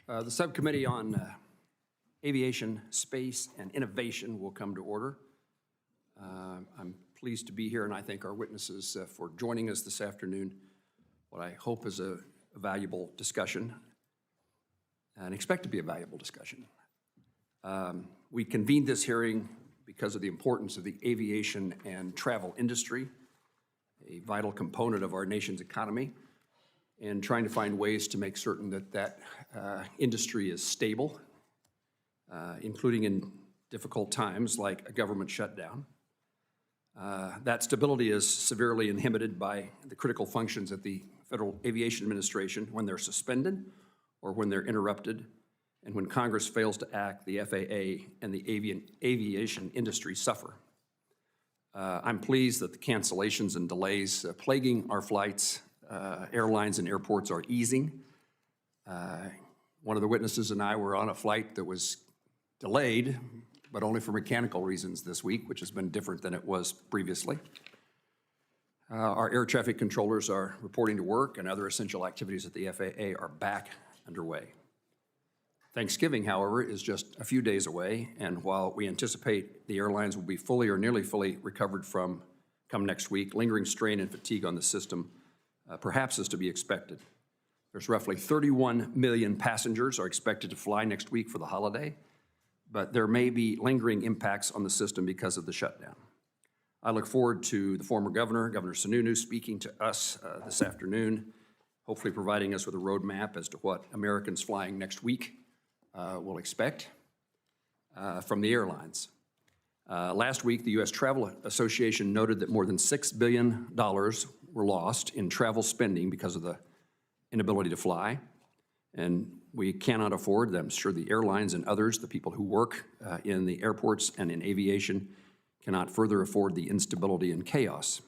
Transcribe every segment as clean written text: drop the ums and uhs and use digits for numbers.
The Subcommittee on Aviation, Space, and Innovation will come to order. I'm pleased to be here, and I thank our witnesses for joining us this afternoon. What I hope is a valuable discussion, and expect to be a valuable discussion. We convened this hearing because of the importance of the aviation and travel industry, a vital component of our nation's economy, and trying to find ways to make certain that that industry is stable, including in difficult times like a government shutdown. That stability is severely inhibited by the critical functions at the Federal Aviation Administration when they're suspended or when they're interrupted, and when Congress fails to act, the FAA and the aviation industry suffer. I'm pleased that the cancellations and delays plaguing our flights, airlines and airports are easing. One of the witnesses and I were on a flight that was delayed, but only for mechanical reasons this week, which has been different than it was previously. Our air traffic controllers are reporting to work, and other essential activities at the FAA are back underway. Thanksgiving, however, is just a few days away, and while we anticipate the airlines will be fully or nearly fully recovered from come next week, lingering strain and fatigue on the system perhaps is to be expected. There's roughly 31 million passengers are expected to fly next week for the holiday, but there may be lingering impacts on the system because of the shutdown. I look forward to the former governor, Governor Sununu, speaking to us this afternoon, hopefully providing us with a roadmap as to what Americans flying next week will expect from the airlines. Last week, the U.S. Travel Association noted that more than $6 billion were lost in travel spending because of the inability to fly, and we cannot afford, I'm sure the airlines and others, the people who work in the airports and in aviation, cannot further afford the instability and chaos.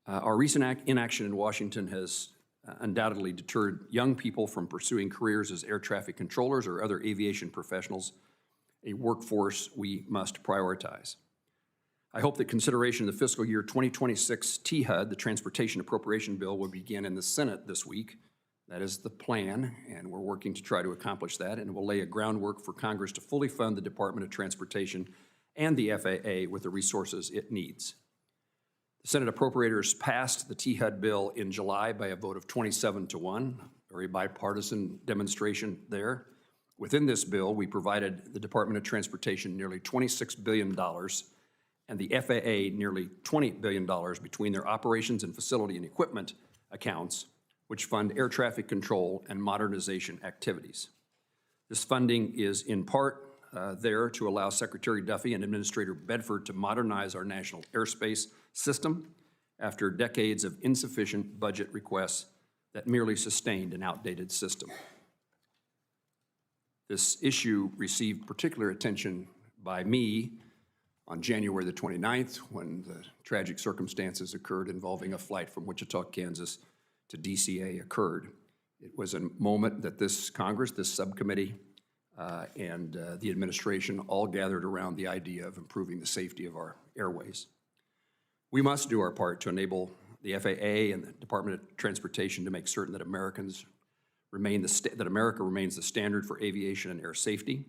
Our recent inaction in Washington has undoubtedly deterred young people from pursuing careers as air traffic controllers or other aviation professionals, a workforce we must prioritize. I hope that consideration of the fiscal year 2026 THUD, the Transportation Appropriation Bill, will begin in the Senate this week. That is the plan, and we're working to try to accomplish that, and it will lay a groundwork for Congress to fully fund the Department of Transportation and the FAA with the resources it needs. The Senate appropriators passed the THUD bill in July by a vote of 27-1, very bipartisan demonstration there. Within this bill, we provided the Department of Transportation nearly $26 billion and the FAA nearly $20 billion between their operations and facility and equipment accounts, which fund air traffic control and modernization activities. This funding is in part there to allow Secretary Duffy and Administrator Bedford to modernize our national airspace system after decades of insufficient budget requests that merely sustained an outdated system. This issue received particular attention by me on January the 29th when the tragic circumstances occurred involving a flight from Wichita, Kansas to DCA occurred. It was a moment that this Congress, this subcommittee, and the administration all gathered around the idea of improving the safety of our airways. We must do our part to enable the FAA and the Department of Transportation to make certain that America remains the standard for aviation and air safety.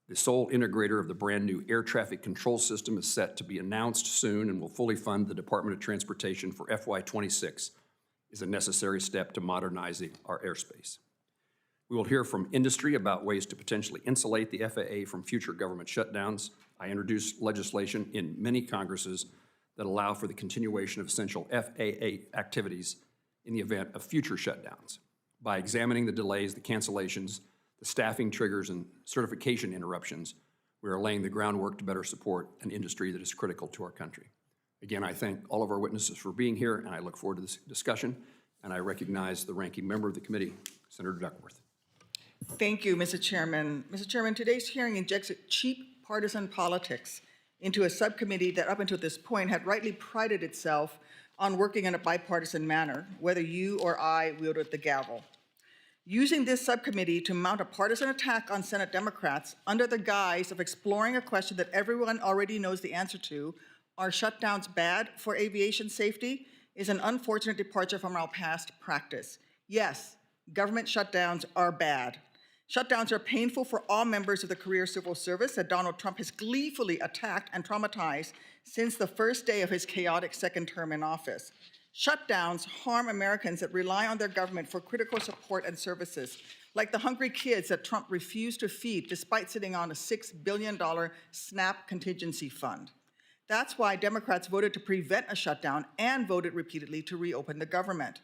The sole integrator of the brand new air traffic control system is set to be announced soon and will fully fund the Department of Transportation for FY26 is a necessary step to modernizing our airspace. We will hear from industry about ways to potentially insulate the FAA from future government shutdowns. I introduced legislation in many Congresses that allow for the continuation of essential FAA activities in the event of future shutdowns. By examining the delays, the cancellations, the staffing triggers, and certification interruptions, we are laying the groundwork to better support an industry that is critical to our country. Again, I thank all of our witnesses for being here, and I look forward to this discussion, and I recognize the ranking member of the committee, Senator Duckworth. Thank you, Mr. Chairman. Mr. Chairman, today's hearing injects cheap partisan politics into a subcommittee that up until this point had rightly prided itself on working in a bipartisan manner, whether you or I wielded the gavel. Using this subcommittee to mount a partisan attack on Senate Democrats under the guise of exploring a question that everyone already knows the answer to, are shutdowns bad for aviation safety, is an unfortunate departure from our past practice. Yes, government shutdowns are bad. Shutdowns are painful for all members of the career civil service that Donald Trump has gleefully attacked and traumatized since the first day of his chaotic second term in office. Shutdowns harm Americans that rely on their government for critical support and services, like the hungry kids that Trump refused to feed despite sitting on a $6 billion SNAP contingency fund. That's why Democrats voted to prevent a shutdown and voted repeatedly to reopen the government.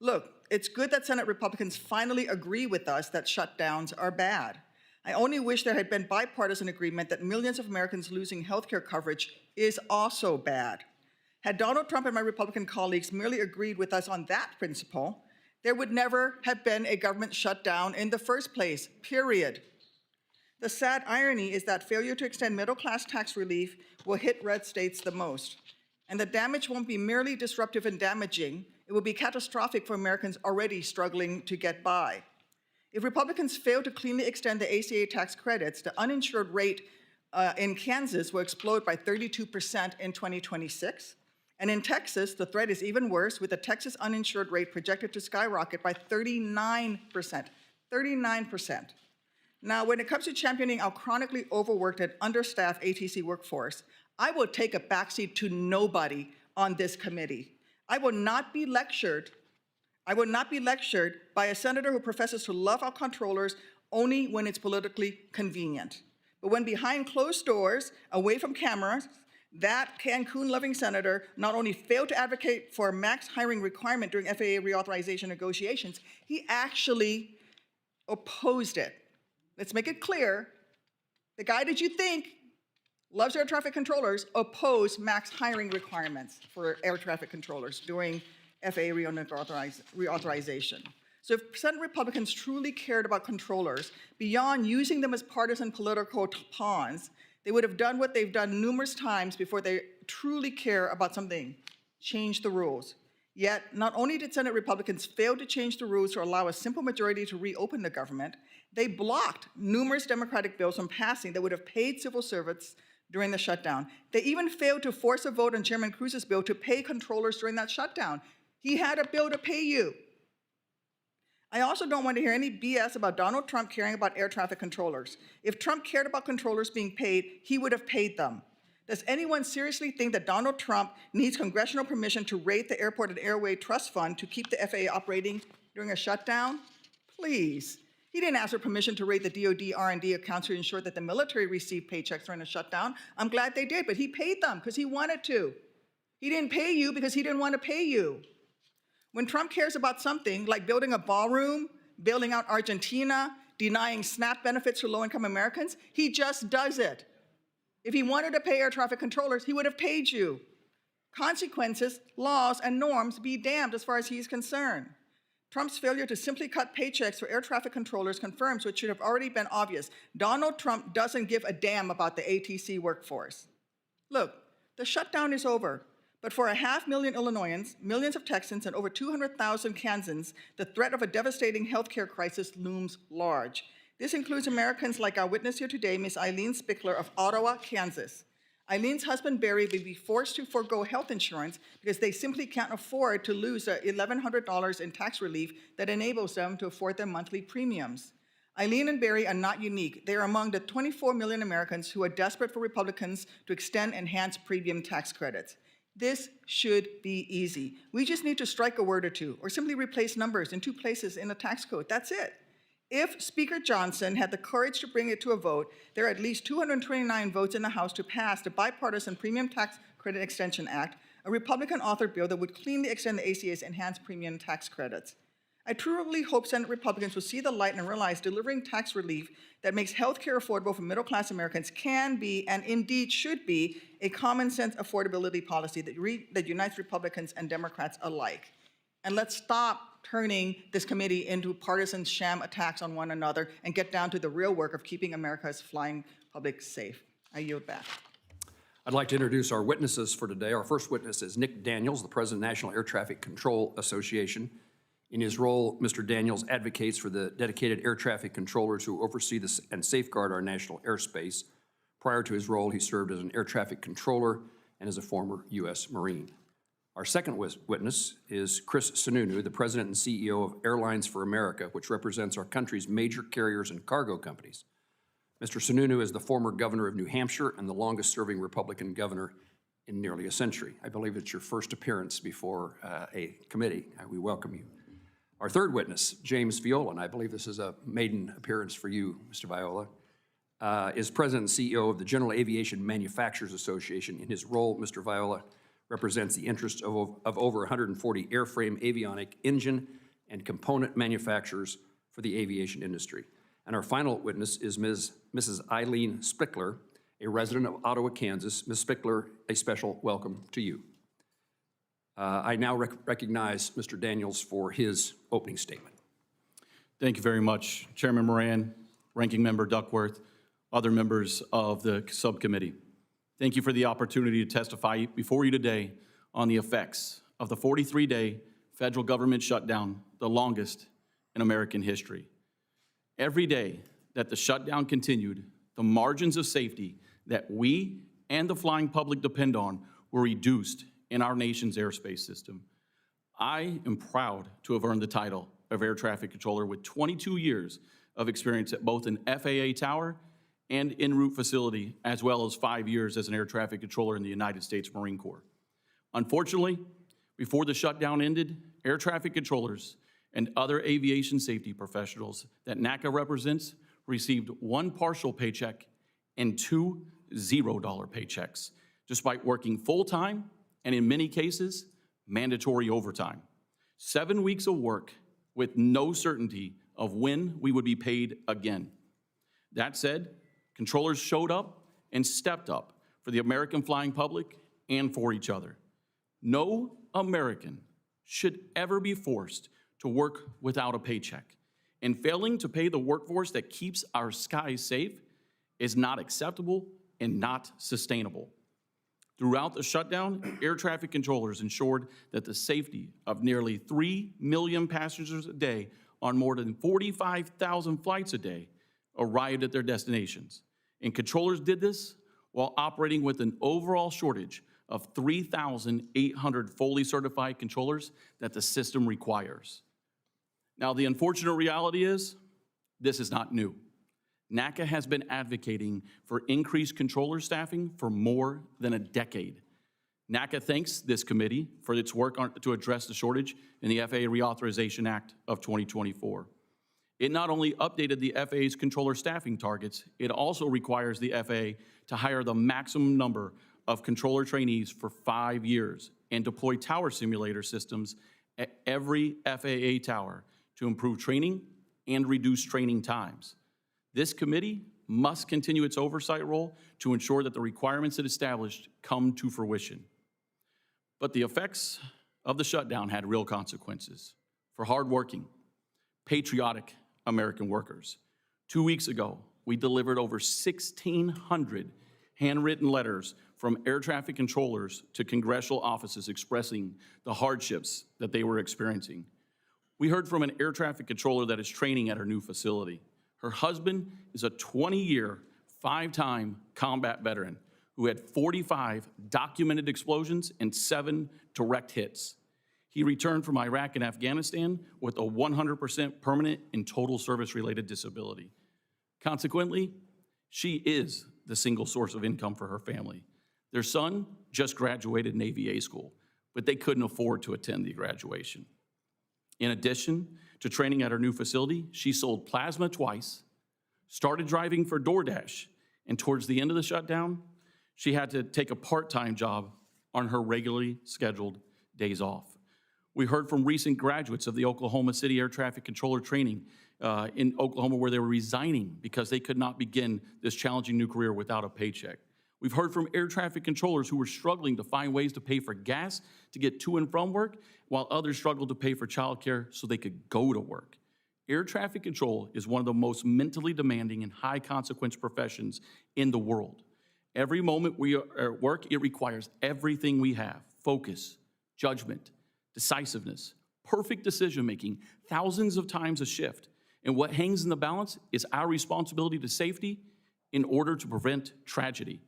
Look, it's good that Senate Republicans finally agree with us that shutdowns are bad. I only wish there had been bipartisan agreement that millions of Americans losing health care coverage is also bad. Had Donald Trump and my Republican colleagues merely agreed with us on that principle, there would never have been a government shutdown in the first place, period. The sad irony is that failure to extend middle-class tax relief will hit red states the most. And the damage won't be merely disruptive and damaging, it will be catastrophic for Americans already struggling to get by. If Republicans fail to cleanly extend the ACA tax credits, the uninsured rate in Kansas will explode by 32% in 2026. And in Texas, the threat is even worse, with the Texas uninsured rate projected to skyrocket by 39%. 39%. Now, when it comes to championing our chronically overworked and understaffed ATC workforce, I will take a backseat to nobody on this committee. I will not be lectured by a senator who professes to love our controllers only when it's politically convenient. But when behind closed doors, away from cameras, that Cancun-loving senator not only failed to advocate for a max hiring requirement during FAA reauthorization negotiations, he actually opposed it. Let's make it clear, the guy that you think loves air traffic controllers opposed max hiring requirements for air traffic controllers during FAA reauthorization. So if Senate Republicans truly cared about controllers, beyond using them as partisan political pawns, they would have done what they've done numerous times before they truly care about something: change the rules. Yet, not only did Senate Republicans fail to change the rules to allow a simple majority to reopen the government, they blocked numerous Democratic bills from passing that would have paid civil servants during the shutdown. They even failed to force a vote on Chairman Cruz's bill to pay controllers during that shutdown. He had a bill to pay you. I also don't want to hear any BS about Donald Trump caring about air traffic controllers. If Trump cared about controllers being paid, he would have paid them. Does anyone seriously think that Donald Trump needs congressional permission to raid the Airport and Airway Trust Fund to keep the FAA operating during a shutdown? Please. He didn't ask for permission to raid the DoD R&D accounts to ensure that the military received paychecks during a shutdown. I'm glad they did, but he paid them because he wanted to. He didn't pay you because he didn't want to pay you. When Trump cares about something like building a ballroom, bailing out Argentina, denying SNAP benefits to low-income Americans, he just does it. If he wanted to pay air traffic controllers, he would have paid you. Consequences, laws, and norms be damned as far as he's concerned. Trump's failure to simply cut paychecks for air traffic controllers confirms what should have already been obvious. Donald Trump doesn't give a damn about the ATC workforce. Look, the shutdown is over. But for 500,000 Illinoisans, millions of Texans, and over 200,000 Kansans, the threat of a devastating healthcare crisis looms large. This includes Americans like our witness here today, Ms. Eileen Spickler of Ottawa, Kansas. Eileen's husband, Barry, will be forced to forego health insurance because they simply can't afford to lose the $1,100 in tax relief that enables them to afford their monthly premiums. Eileen and Barry are not unique. They are among the 24 million Americans who are desperate for Republicans to extend enhanced premium tax credits. This should be easy. We just need to strike a word or two, or simply replace numbers in 2 places in the tax code. That's it. If Speaker Johnson had the courage to bring it to a vote, there are at least 229 votes in the House to pass the bipartisan Premium Tax Credit Extension Act, a Republican-authored bill that would cleanly extend the ACA's enhanced premium tax credits. I truly hope Senate Republicans will see the light and realize delivering tax relief that makes health care affordable for middle-class Americans can be, and indeed should be, a common-sense affordability policy that unites Republicans and Democrats alike. And let's stop turning this committee into partisan sham attacks on one another and get down to the real work of keeping America's flying public safe. I yield back. I'd like to introduce our witnesses for today. Our first witness is Nick Daniels, the President of the National Air Traffic Control Association. In his role, Mr. Daniels advocates for the dedicated air traffic controllers who oversee and safeguard our national airspace. Prior to his role, he served as an air traffic controller and as a former U.S. Marine. Our second witness is Chris Sununu, the President and CEO of Airlines for America, which represents our country's major carriers and cargo companies. Mr. Sununu is the former governor of New Hampshire and the longest-serving Republican governor in nearly a century. I believe it's your first appearance before a committee. We welcome you. Our third witness, James Viola, and I believe this is a maiden appearance for you, Mr. Viola, is President and CEO of the General Aviation Manufacturers Association. In his role, Mr. Viola represents the interests of over 140 airframe, avionic, engine, and component manufacturers for the aviation industry. And our final witness is Mrs. Eileen Spickler, a resident of Ottawa, Kansas. Ms. Spickler, a special welcome to you. I now recognize Mr. Daniels for his opening statement. Thank you very much, Chairman Moran, Ranking Member Duckworth, other members of the subcommittee. Thank you for the opportunity to testify before you today on the effects of the 43-day federal government shutdown, the longest in American history. Every day that the shutdown continued, the margins of safety that we and the flying public depend on were reduced in our nation's airspace system. I am proud to have earned the title of Air Traffic Controller with 22 years of experience at both an FAA tower and en route facility, as well as 5 years as an air traffic controller in the United States Marine Corps. Unfortunately, before the shutdown ended, air traffic controllers and other aviation safety professionals that NACA represents received 1 partial paycheck and 2 $0 paychecks, despite working full-time and in many cases, mandatory overtime. 7 weeks of work with no certainty of when we would be paid again. That said, controllers showed up and stepped up for the American flying public and for each other. No American should ever be forced to work without a paycheck, and failing to pay the workforce that keeps our skies safe is not acceptable and not sustainable. Throughout the shutdown, air traffic controllers ensured that the safety of nearly 3 million passengers a day on more than 45,000 flights a day arrived at their destinations. And controllers did this while operating with an overall shortage of 3,800 fully certified controllers that the system requires. Now, the unfortunate reality is, this is not new. NACA has been advocating for increased controller staffing for more than a decade. NACA thanks this committee for its work to address the shortage in the FAA Reauthorization Act of 2024. It not only updated the FAA's controller staffing targets, it also requires the FAA to hire the maximum number of controller trainees for 5 years and deploy tower simulator systems at every FAA tower to improve training and reduce training times. This committee must continue its oversight role to ensure that the requirements it established come to fruition. But the effects of the shutdown had real consequences for hardworking, patriotic American workers. 2 weeks ago, we delivered over 1,600 handwritten letters from air traffic controllers to congressional offices expressing the hardships that they were experiencing. We heard from an air traffic controller that is training at her new facility. Her husband is a 20-year, 5-time combat veteran who had 45 documented explosions and 7 direct hits. He returned from Iraq and Afghanistan with a 100% permanent and total service-related disability. Consequently, she is the single source of income for her family. Their son just graduated in AVA school, but they couldn't afford to attend the graduation. In addition to training at her new facility, she sold plasma twice, started driving for DoorDash, and towards the end of the shutdown, she had to take a part-time job on her regularly scheduled days off. We heard from recent graduates of the Oklahoma City Air Traffic Controller training in Oklahoma where they were resigning because they could not begin this challenging new career without a paycheck. We've heard from air traffic controllers who were struggling to find ways to pay for gas to get to and from work, while others struggled to pay for childcare so they could go to work. Air traffic control is one of the most mentally demanding and high-consequence professions in the world. Every moment we are at work, it requires everything we have: focus, judgment, decisiveness, perfect decision-making, thousands of times a shift. And what hangs in the balance is our responsibility to safety in order to prevent tragedy.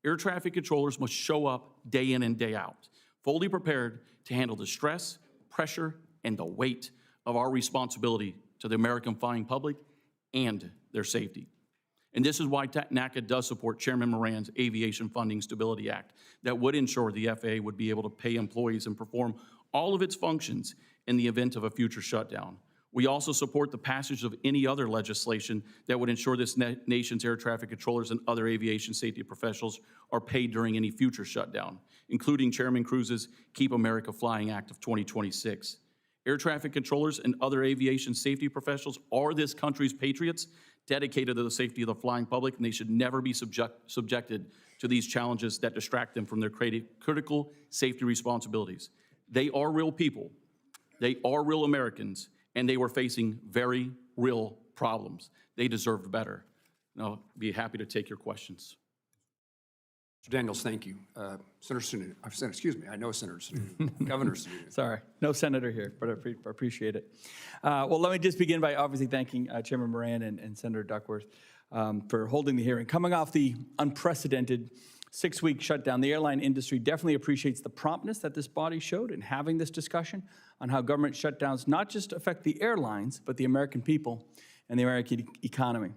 Air traffic controllers must show up day in and day out, fully prepared to handle the stress, pressure, and the weight of our responsibility to the American flying public and their safety. And this is why NACA does support Chairman Moran's Aviation Funding Stability Act that would ensure the FAA would be able to pay employees and perform all of its functions in the event of a future shutdown. We also support the passage of any other legislation that would ensure this nation's air traffic controllers and other aviation safety professionals are paid during any future shutdown, including Chairman Cruz's Keep America Flying Act of 2026. Air traffic controllers and other aviation safety professionals are this country's patriots dedicated to the safety of the flying public, and they should never be subjected to these challenges that distract them from their critical safety responsibilities. They are real people, they are real Americans, and they were facing very real problems. They deserved better. And I'll be happy to take your questions. Mr. Daniels, thank you. Senator Sununu, excuse me, I know Senator Sununu, Governor Sununu. Sorry, no senator here, but I appreciate it. Well, let me just begin by obviously thanking Chairman Moran and Senator Duckworth for holding the hearing. Coming off the unprecedented 6-week shutdown, the airline industry definitely appreciates the promptness that this body showed in having this discussion on how government shutdowns not just affect the airlines, but the American people and the American economy.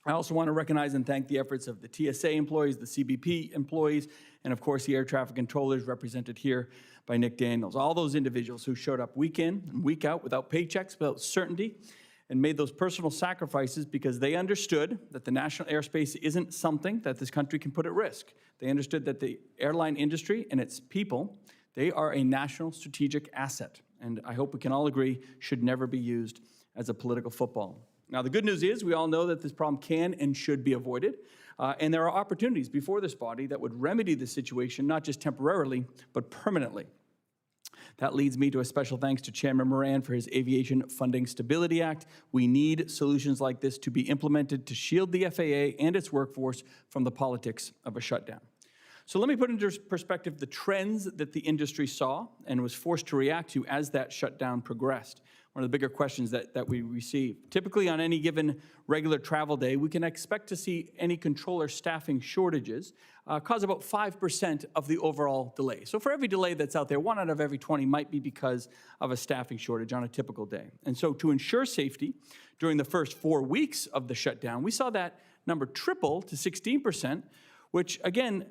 I also want to recognize and thank the efforts of the TSA employees, the CBP employees, and of course the air traffic controllers represented here by Nick Daniels. All those individuals who showed up week in and week out without paychecks, without certainty, and made those personal sacrifices because they understood that the national airspace isn't something that this country can put at risk. They understood that the airline industry and its people, they are a national strategic asset, and I hope we can all agree should never be used as a political football. Now, the good news is we all know that this problem can and should be avoided, and there are opportunities before this body that would remedy the situation, not just temporarily, but permanently. That leads me to a special thanks to Chairman Moran for his Aviation Funding Stability Act. We need solutions like this to be implemented to shield the FAA and its workforce from the politics of a shutdown. So let me put into perspective the trends that the industry saw and was forced to react to as that shutdown progressed. One of the bigger questions that we receive. Typically on any given regular travel day, we can expect to see any controller staffing shortages cause about 5% of the overall delay. So for every delay that's out there, 1 out of every 20 might be because of a staffing shortage on a typical day. And so to ensure safety during the first 4 weeks of the shutdown, we saw that number triple to 16%, which again,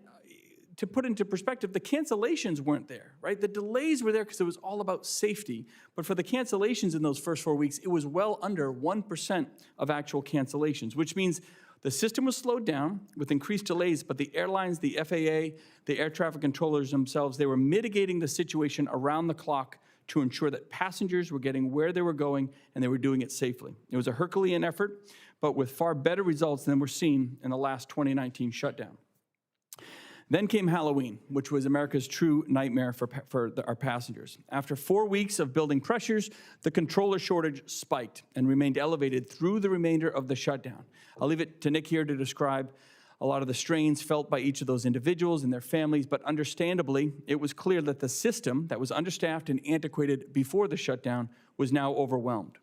to put into perspective, the cancellations weren't there, right? The delays were there because it was all about safety. But for the cancellations in those first 4 weeks, it was well under 1% of actual cancellations, which means the system was slowed down with increased delays, but the airlines, the FAA, the air traffic controllers themselves, they were mitigating the situation around the clock to ensure that passengers were getting where they were going and they were doing it safely. It was a Herculean effort, but with far better results than were seen in the last 2019 shutdown. Then came Halloween, which was America's true nightmare for our passengers. After 4 weeks of building pressures, the controller shortage spiked and remained elevated through the remainder of the shutdown. I'll leave it to Nick here to describe a lot of the strains felt by each of those individuals and their families, but understandably, it was clear that the system that was understaffed and antiquated before the shutdown was now overwhelmed.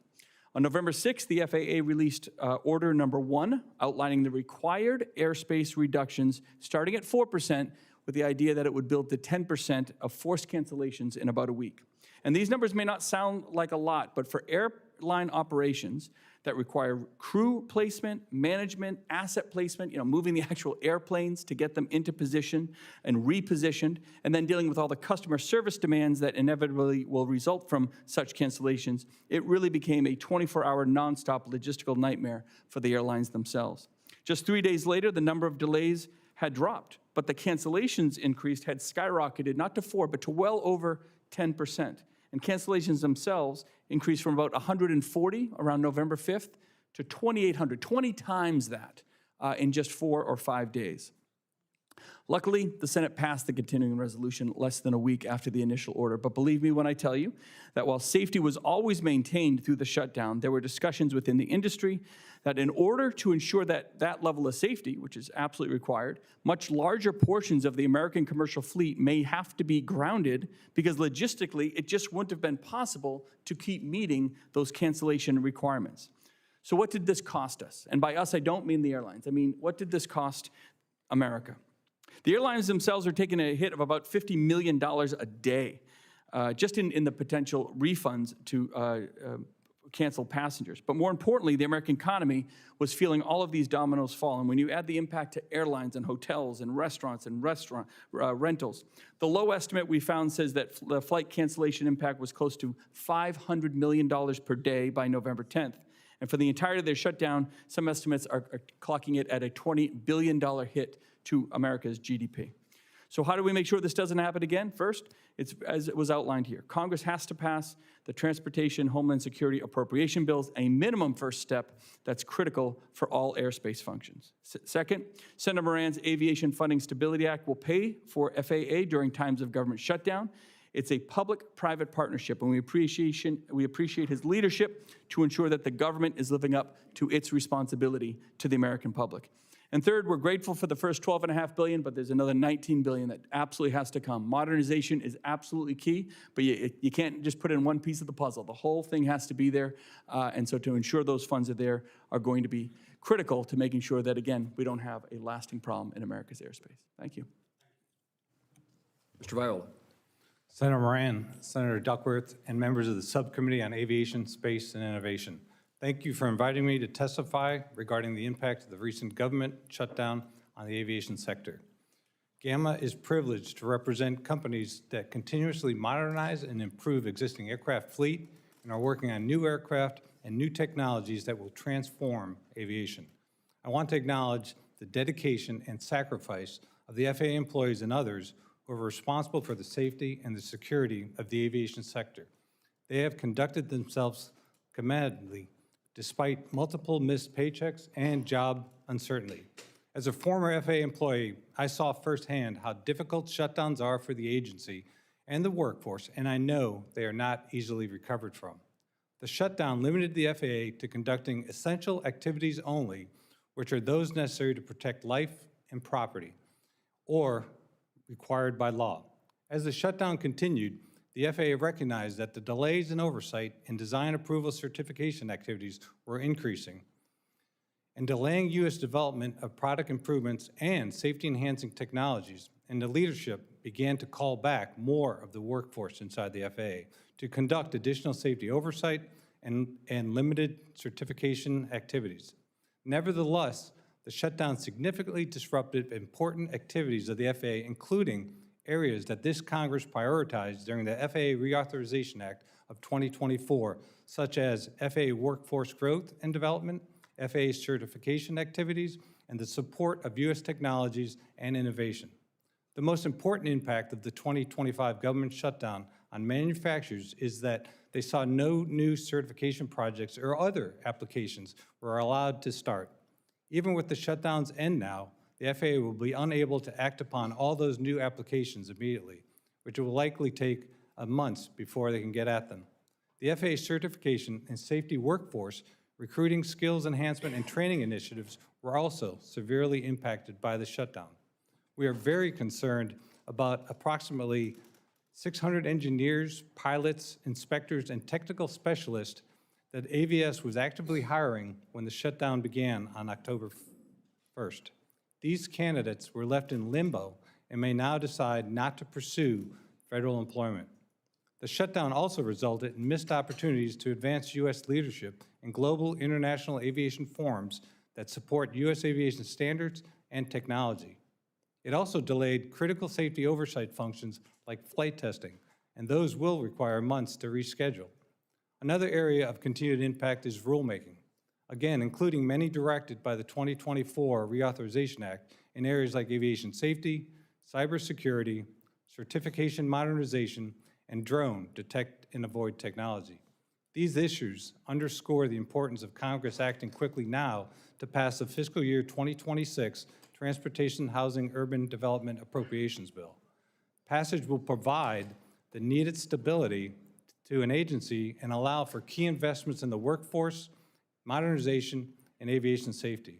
On November 6th, the FAA released Order Number 1, outlining the required airspace reductions starting at 4%, with the idea that it would build to 10% of forced cancellations in about a week. And these numbers may not sound like a lot, but for airline operations that require crew placement, management, asset placement, moving the actual airplanes to get them into position and repositioned, and then dealing with all the customer service demands that inevitably will result from such cancellations, it really became a 24-hour nonstop logistical nightmare for the airlines themselves. Just 3 days later, the number of delays had dropped, but the cancellations increased had skyrocketed, not to 4, but to well over 10%. And cancellations themselves increased from about 140 around November 5th to 2,800, 20 times that in just 4 or 5 days. Luckily, the Senate passed the continuing resolution less than a week after the initial order. But believe me when I tell you that while safety was always maintained through the shutdown, there were discussions within the industry that in order to ensure that level of safety, which is absolutely required, much larger portions of the American commercial fleet may have to be grounded because logistically it just wouldn't have been possible to keep meeting those cancellation requirements. So what did this cost us? And by us, I don't mean the airlines. I mean, what did this cost America? The airlines themselves are taking a hit of about $50 million a day, just in the potential refunds to cancel passengers. But more importantly, the American economy was feeling all of these dominoes fall. And when you add the impact to airlines and hotels and restaurants and rentals, the low estimate we found says that the flight cancellation impact was close to $500 million per day by November 10th. And for the entirety of their shutdown, some estimates are clocking it at a $20 billion hit to America's GDP. So how do we make sure this doesn't happen again? First, it's as it was outlined here. Congress has to pass the Transportation Homeland Security appropriation bills, a minimum first step that's critical for all airspace functions. Second, Senator Moran's Aviation Funding Stability Act will pay for FAA during times of government shutdown. It's a public-private partnership, and we appreciate his leadership to ensure that the government is living up to its responsibility to the American public. And third, we're grateful for the first $12.5 billion, but there's another $19 billion that absolutely has to come. Modernization is absolutely key, but you can't just put in one piece of the puzzle. The whole thing has to be there, and so to ensure those funds are there are going to be critical to making sure that, again, we don't have a lasting problem in America's airspace. Thank you. Mr. Viola. Senator Moran, Senator Duckworth, and members of the Subcommittee on Aviation, Space, and Innovation. Thank you for inviting me to testify regarding the impact of the recent government shutdown on the aviation sector. GAMA is privileged to represent companies that continuously modernize and improve existing aircraft fleet and are working on new aircraft and new technologies that will transform aviation. I want to acknowledge the dedication and sacrifice of the FAA employees and others who are responsible for the safety and the security of the aviation sector. They have conducted themselves commendably despite multiple missed paychecks and job uncertainty. As a former FAA employee, I saw firsthand how difficult shutdowns are for the agency and the workforce, and I know they are not easily recovered from. The shutdown limited the FAA to conducting essential activities only, which are those necessary to protect life and property, or required by law. As the shutdown continued, the FAA recognized that the delays in oversight and design approval certification activities were increasing, and delaying U.S. development of product improvements and safety-enhancing technologies, and the leadership began to call back more of the workforce inside the FAA to conduct additional safety oversight and limited certification activities. Nevertheless, the shutdown significantly disrupted important activities of the FAA, including areas that this Congress prioritized during the FAA Reauthorization Act of 2024, such as FAA workforce growth and development, FAA certification activities, and the support of U.S. technologies and innovation. The most important impact of the 2025 government shutdown on manufacturers is that they saw no new certification projects or other applications were allowed to start. Even with the shutdown's end now, the FAA will be unable to act upon all those new applications immediately, which will likely take months before they can get at them. The FAA certification and safety workforce, recruiting, skills enhancement, and training initiatives were also severely impacted by the shutdown. We are very concerned about approximately 600 engineers, pilots, inspectors, and technical specialists that AVS was actively hiring when the shutdown began on October 1st. These candidates were left in limbo and may now decide not to pursue federal employment. The shutdown also resulted in missed opportunities to advance U.S. leadership in global international aviation forums that support U.S. aviation standards and technology. It also delayed critical safety oversight functions like flight testing, and those will require months to reschedule. Another area of continued impact is rulemaking, again, including many directed by the 2024 Reauthorization Act in areas like aviation safety, cybersecurity, certification modernization, and drone detect and avoid technology. These issues underscore the importance of Congress acting quickly now to pass the fiscal year 2026 Transportation, Housing, Urban Development Appropriations Bill. Passage will provide the needed stability to an agency and allow for key investments in the workforce, modernization, and aviation safety.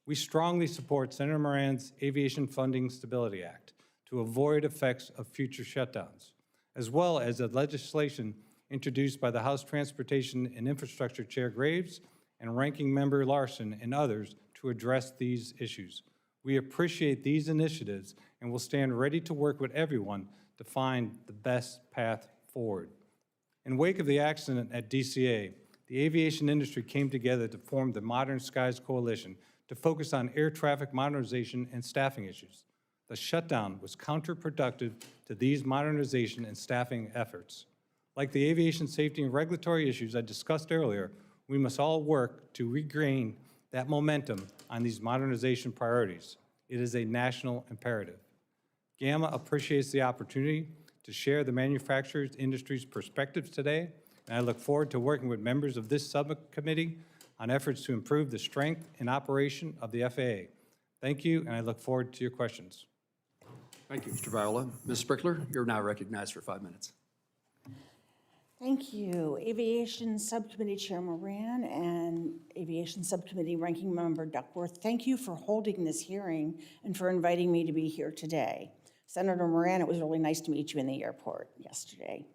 We strongly support Senator Moran's Aviation Funding Stability Act to avoid effects of future shutdowns, as well as the legislation introduced by the House Transportation and Infrastructure Chair Graves and Ranking Member Larson and others to address these issues. We appreciate these initiatives and will stand ready to work with everyone to find the best path forward. In wake of the accident at DCA, the aviation industry came together to form the Modern Skies Coalition to focus on air traffic modernization and staffing issues. The shutdown was counterproductive to these modernization and staffing efforts. Like the aviation safety and regulatory issues I discussed earlier, we must all work to regain that momentum on these modernization priorities. It is a national imperative. GAMA appreciates the opportunity to share the manufacturers industry's perspectives today, and I look forward to working with members of this subcommittee on efforts to improve the strength and operation of the FAA. Thank you, and I look forward to your questions. Thank you, Mr. Viola. Ms. Sprickler, you're now recognized for 5 minutes. Thank you. Aviation Subcommittee Chair Moran and Aviation Subcommittee Ranking Member Duckworth, thank you for holding this hearing and for inviting me to be here today. Senator Moran, it was really nice to meet you in the airport yesterday.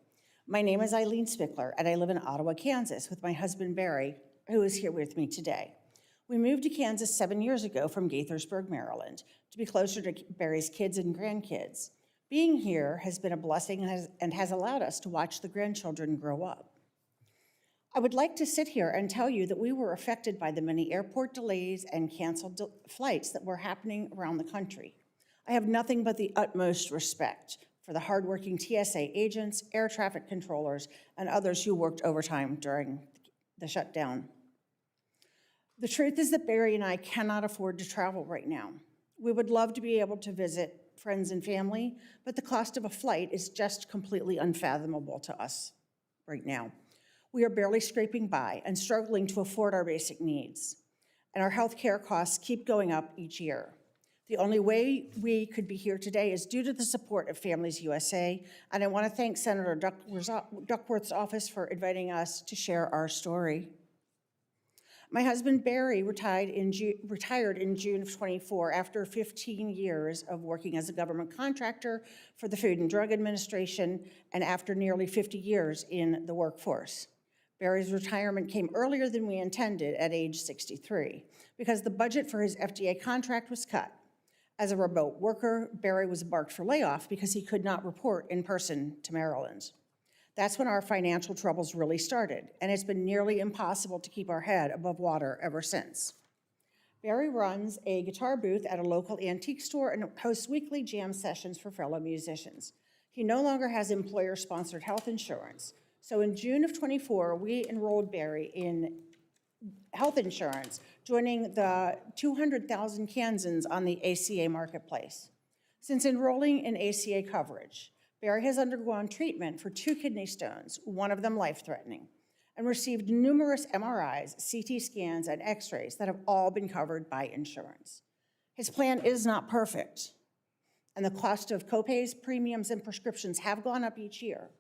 My name is Eileen Spickler, and I live in Ottawa, Kansas, with my husband, Barry, who is here with me today. We moved to Kansas 7 years ago from Gaithersburg, Maryland, to be closer to Barry's kids and grandkids. Being here has been a blessing and has allowed us to watch the grandchildren grow up. I would like to sit here and tell you that we were affected by the many airport delays and canceled flights that were happening around the country. I have nothing but the utmost respect for the hardworking TSA agents, air traffic controllers, and others who worked overtime during the shutdown. The truth is that Barry and I cannot afford to travel right now. We would love to be able to visit friends and family, but the cost of a flight is just completely unfathomable to us right now. We are barely scraping by and struggling to afford our basic needs, and our health care costs keep going up each year. The only way we could be here today is due to the support of Families USA, and I want to thank Senator Duckworth's office for inviting us to share our story. My husband Barry retired in June of 24 after 15 years of working as a government contractor for the Food and Drug Administration and after nearly 50 years in the workforce. Barry's retirement came earlier than we intended at age 63 because the budget for his FDA contract was cut. As a remote worker, Barry was embarked for layoff because he could not report in person to Maryland. That's when our financial troubles really started, and it's been nearly impossible to keep our head above water ever since. Barry runs a guitar booth at a local antique store and hosts weekly jam sessions for fellow musicians. He no longer has employer-sponsored health insurance, so in June of 24, we enrolled Barry in health insurance, joining the 200,000 Kansans on the ACA marketplace. Since enrolling in ACA coverage, Barry has undergone treatment for 2 kidney stones, one of them life-threatening, and received numerous MRIs, CT scans, and x-rays that have all been covered by insurance. His plan is not perfect, and the cost of copays, premiums, and prescriptions have gone up each year,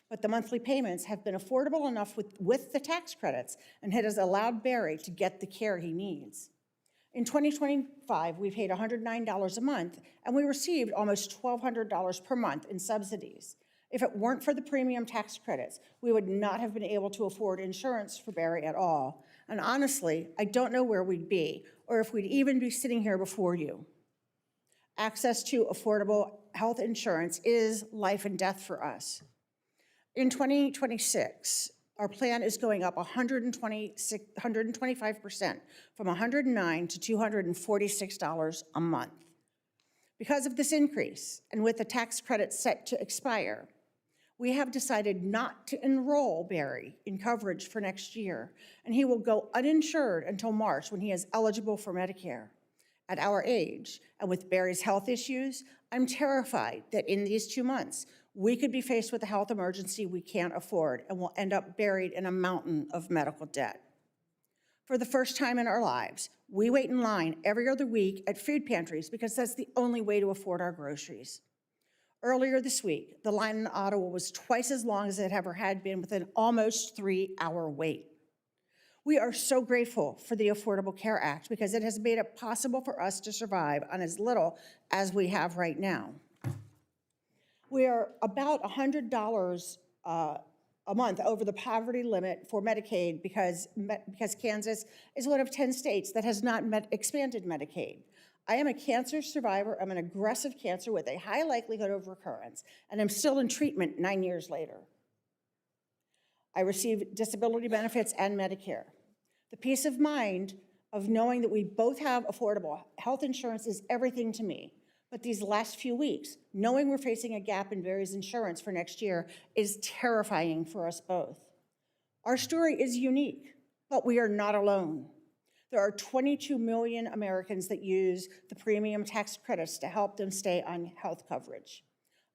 but the monthly payments have been affordable enough with the tax credits, and it has allowed Barry to get the care he needs. In 2025, we paid $109 a month, and we received almost $1,200 per month in subsidies. If it weren't for the premium tax credits, we would not have been able to afford insurance for Barry at all. And honestly, I don't know where we'd be, or if we'd even be sitting here before you. Access to affordable health insurance is life and death for us. In 2026, our plan is going up 125% from $109 to $246 a month. Because of this increase, and with the tax credit set to expire, we have decided not to enroll Barry in coverage for next year, and he will go uninsured until March when he is eligible for Medicare. At our age, and with Barry's health issues, I'm terrified that in these 2 months, we could be faced with a health emergency we can't afford and will end up buried in a mountain of medical debt. For the first time in our lives, we wait in line every other week at food pantries because that's the only way to afford our groceries. Earlier this week, the line in Ottawa was twice as long as it ever had been with an almost 3-hour wait. We are so grateful for the Affordable Care Act because it has made it possible for us to survive on as little as we have right now. We are about $100 a month over the poverty limit for Medicaid because Kansas is one of 10 states that has not expanded Medicaid. I am a cancer survivor. I'm an aggressive cancer with a high likelihood of recurrence, and I'm still in treatment 9 years later. I receive disability benefits and Medicare. The peace of mind of knowing that we both have affordable health insurance is everything to me. But these last few weeks, knowing we're facing a gap in Barry's insurance for next year is terrifying for us both. Our story is unique, but we are not alone. There are 22 million Americans that use the premium tax credits to help them stay on health coverage.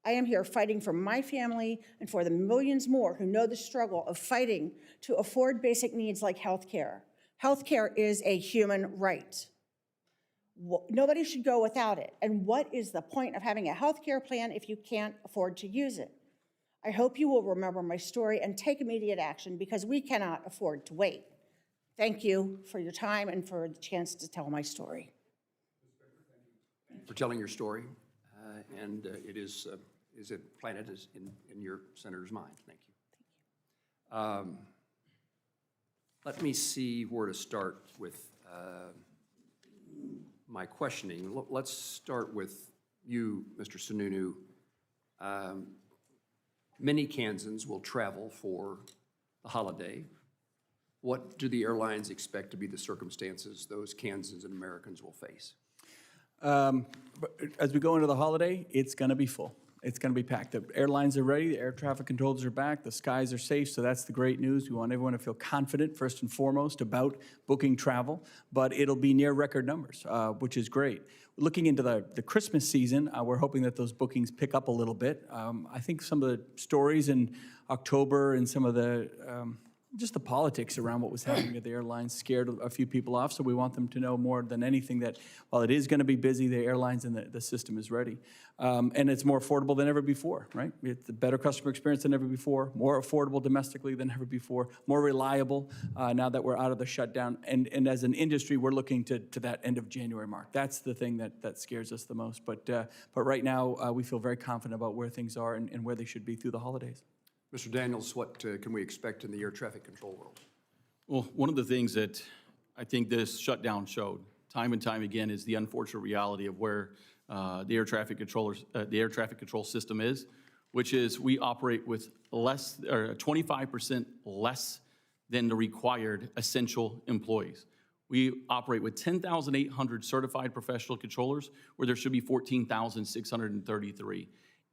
I am here fighting for my family and for the millions more who know the struggle of fighting to afford basic needs like health care. Health care is a human right. Nobody should go without it. And what is the point of having a health care plan if you can't afford to use it? I hope you will remember my story and take immediate action because we cannot afford to wait. Thank you for your time and for the chance to tell my story. For telling your story, and it is planted in your senator's mind. Thank you. Let me see where to start with my questioning. Let's start with you, Mr. Sununu. Many Kansans will travel for the holiday. What do the airlines expect to be the circumstances those Kansans and Americans will face? As we go into the holiday, it's going to be full. It's going to be packed. The airlines are ready. The air traffic controllers are back. The skies are safe. So that's the great news. We want everyone to feel confident, first and foremost, about booking travel. But it'll be near record numbers, which is great. Looking into the Christmas season, we're hoping that those bookings pick up a little bit. I think some of the stories in October and some of the just the politics around what was happening at the airlines scared a few people off, so we want them to know more than anything that while it is going to be busy, the airlines and the system is ready. And it's more affordable than ever before, right? It's a better customer experience than ever before, more affordable domestically than ever before, more reliable now that we're out of the shutdown. And as an industry, we're looking to that end of January mark. That's the thing that scares us the most. But right now, we feel very confident about where things are and where they should be through the holidays. Mr. Daniels, what can we expect in the air traffic control world? Well, one of the things that I think this shutdown showed time and time again is the unfortunate reality of where the air traffic control system is, which is we operate with 25% less than the required essential employees. We operate with 10,800 certified professional controllers where there should be 14,633.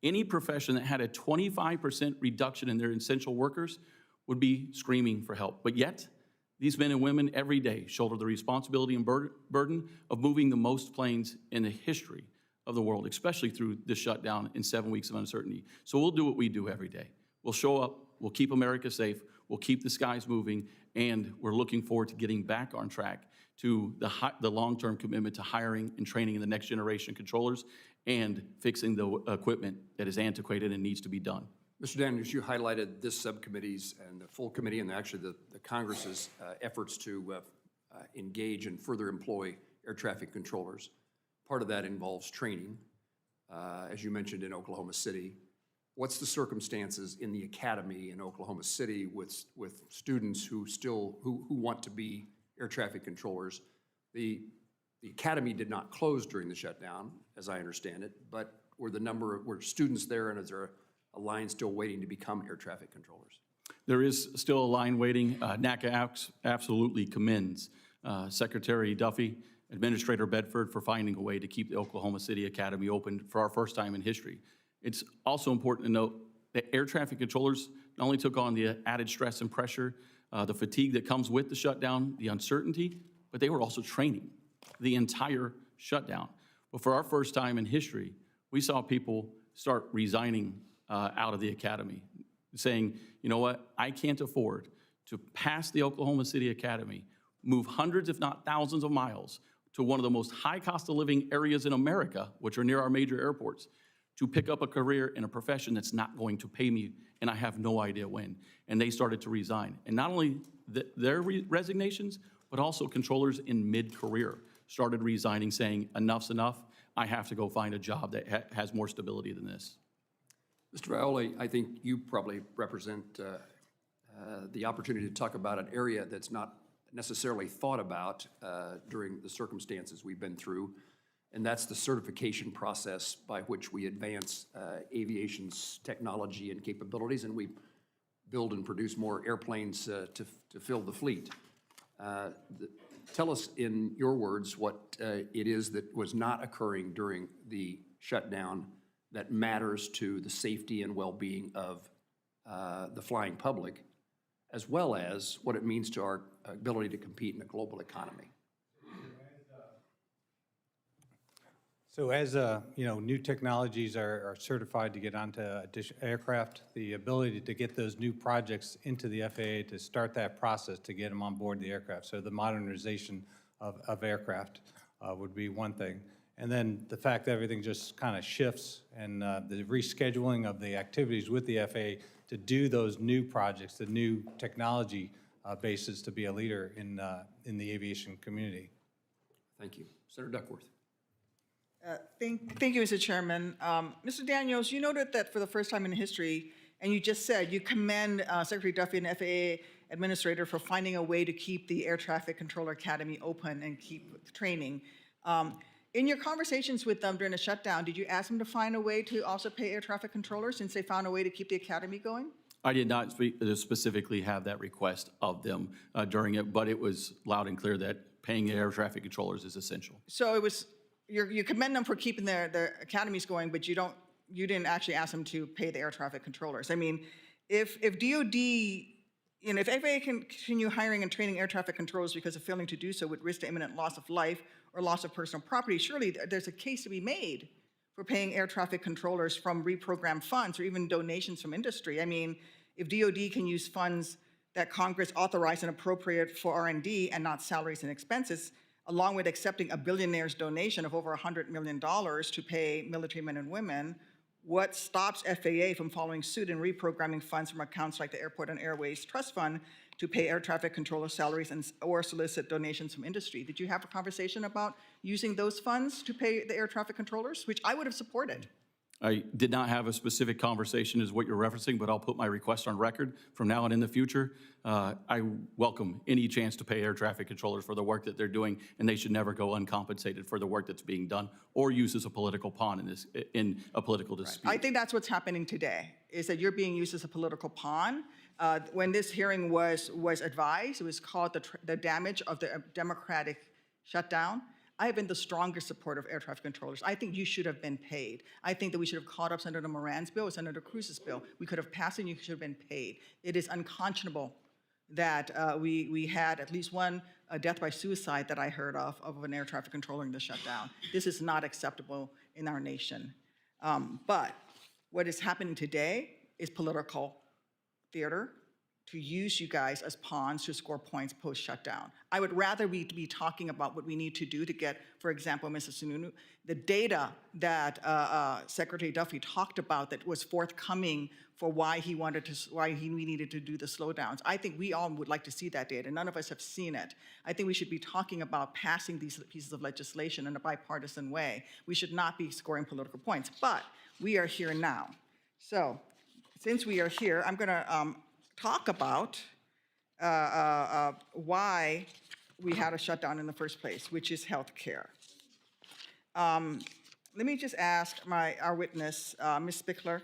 Any profession that had a 25% reduction in their essential workers would be screaming for help. But yet, these men and women every day shoulder the responsibility and burden of moving the most planes in the history of the world, especially through this shutdown in 7 weeks of uncertainty. So we'll do what we do every day. We'll show up, we'll keep America safe, we'll keep the skies moving, and we're looking forward to getting back on track to the long-term commitment to hiring and training the next generation controllers and fixing the equipment that is antiquated and needs to be done. Mr. Daniels, you highlighted this subcommittee's and the full committee and actually the Congress's efforts to engage and further employ air traffic controllers. Part of that involves training, as you mentioned in Oklahoma City. What's the circumstances in the academy in Oklahoma City with students who want to be air traffic controllers? The academy did not close during the shutdown, as I understand it, but were students there, and is there a line still waiting to become air traffic controllers? There is still a line waiting. NACA absolutely commends Secretary Duffy, Administrator Bedford for finding a way to keep the Oklahoma City Academy open for our first time in history. It's also important to note that air traffic controllers not only took on the added stress and pressure, the fatigue that comes with the shutdown, the uncertainty, but they were also training the entire shutdown. But for our first time in history, we saw people start resigning out of the academy, saying, you know what, I can't afford to pass the Oklahoma City Academy, move hundreds if not thousands of miles to one of the most high cost of living areas in America, which are near our major airports, to pick up a career in a profession that's not going to pay me, and I have no idea when. And they started to resign. And not only their resignations, but also controllers in mid-career started resigning, saying, enough's enough, I have to go find a job that has more stability than this. Mr. Vaioli, I think you probably represent the opportunity to talk about an area that's not necessarily thought about during the circumstances we've been through, And that's the certification process by which we advance aviation's technology and capabilities, and we build and produce more airplanes to fill the fleet. Tell us in your words what it is that was not occurring during the shutdown that matters to the safety and well-being of the flying public, as well as what it means to our ability to compete in a global economy. So as new technologies are certified to get onto aircraft, the ability to get those new projects into the FAA to start that process to get them on board the aircraft. So the modernization of aircraft would be one thing. And then the fact that everything just kind of shifts and the rescheduling of the activities with the FAA to do those new projects, the new technology bases to be a leader in the aviation community. Thank you. Senator Duckworth. Thank you, Mr. Chairman. Mr. Daniels, you noted that for the first time in history, and you just said you commend Secretary Duffy and FAA Administrator for finding a way to keep the Air Traffic Controller Academy open and keep training. In your conversations with them during the shutdown, did you ask them to find a way to also pay air traffic controllers since they found a way to keep the academy going? I did not specifically have that request of them during it, but it was loud and clear that paying air traffic controllers is essential. So it was, you commend them for keeping their academies going, but you didn't actually ask them to pay the air traffic controllers. I mean, if DOD, if FAA can continue hiring and training air traffic controllers because of failing to do so would risk the imminent loss of life or loss of personal property, surely there's a case to be made for paying air traffic controllers from reprogrammed funds or even donations from industry. I mean, if DOD can use funds that Congress authorized and appropriate for R&D and not salaries and expenses, along with accepting a billionaire's donation of over $100 million to pay military men and women, what stops FAA from following suit and reprogramming funds from accounts like the Airport and Airways Trust Fund to pay air traffic controller salaries or solicit donations from industry? Did you have a conversation about using those funds to pay the air traffic controllers, which I would have supported? I did not have a specific conversation as what you're referencing, but I'll put my request on record from now and in the future. I welcome any chance to pay air traffic controllers for the work that they're doing, and they should never go uncompensated for the work that's being done or used as a political pawn in a political dispute. I think that's what's happening today, is that you're being used as a political pawn. When this hearing was advised, it was called the damage of the democratic shutdown. I have been the strongest supporter of air traffic controllers. I think you should have been paid. I think that we should have caught up Senator Moran's bill or Senator Cruz's bill. We could have passed it and you should have been paid. It is unconscionable that we had at least one death by suicide that I heard of an air traffic controller in the shutdown. This is not acceptable in our nation. But what is happening today is political theater to use you guys as pawns to score points post-shutdown. I would rather we be talking about what we need to do to get, for example, Mrs. Sununu, the data that Secretary Duffy talked about that was forthcoming for why we needed to do the slowdowns. I think we all would like to see that data. None of us have seen it. I think we should be talking about passing these pieces of legislation in a bipartisan way. We should not be scoring political points, but we are here now. So since we are here, I'm gonna talk about why we had a shutdown in the first place, which is healthcare. Let me just ask our witness, Ms. Spickler,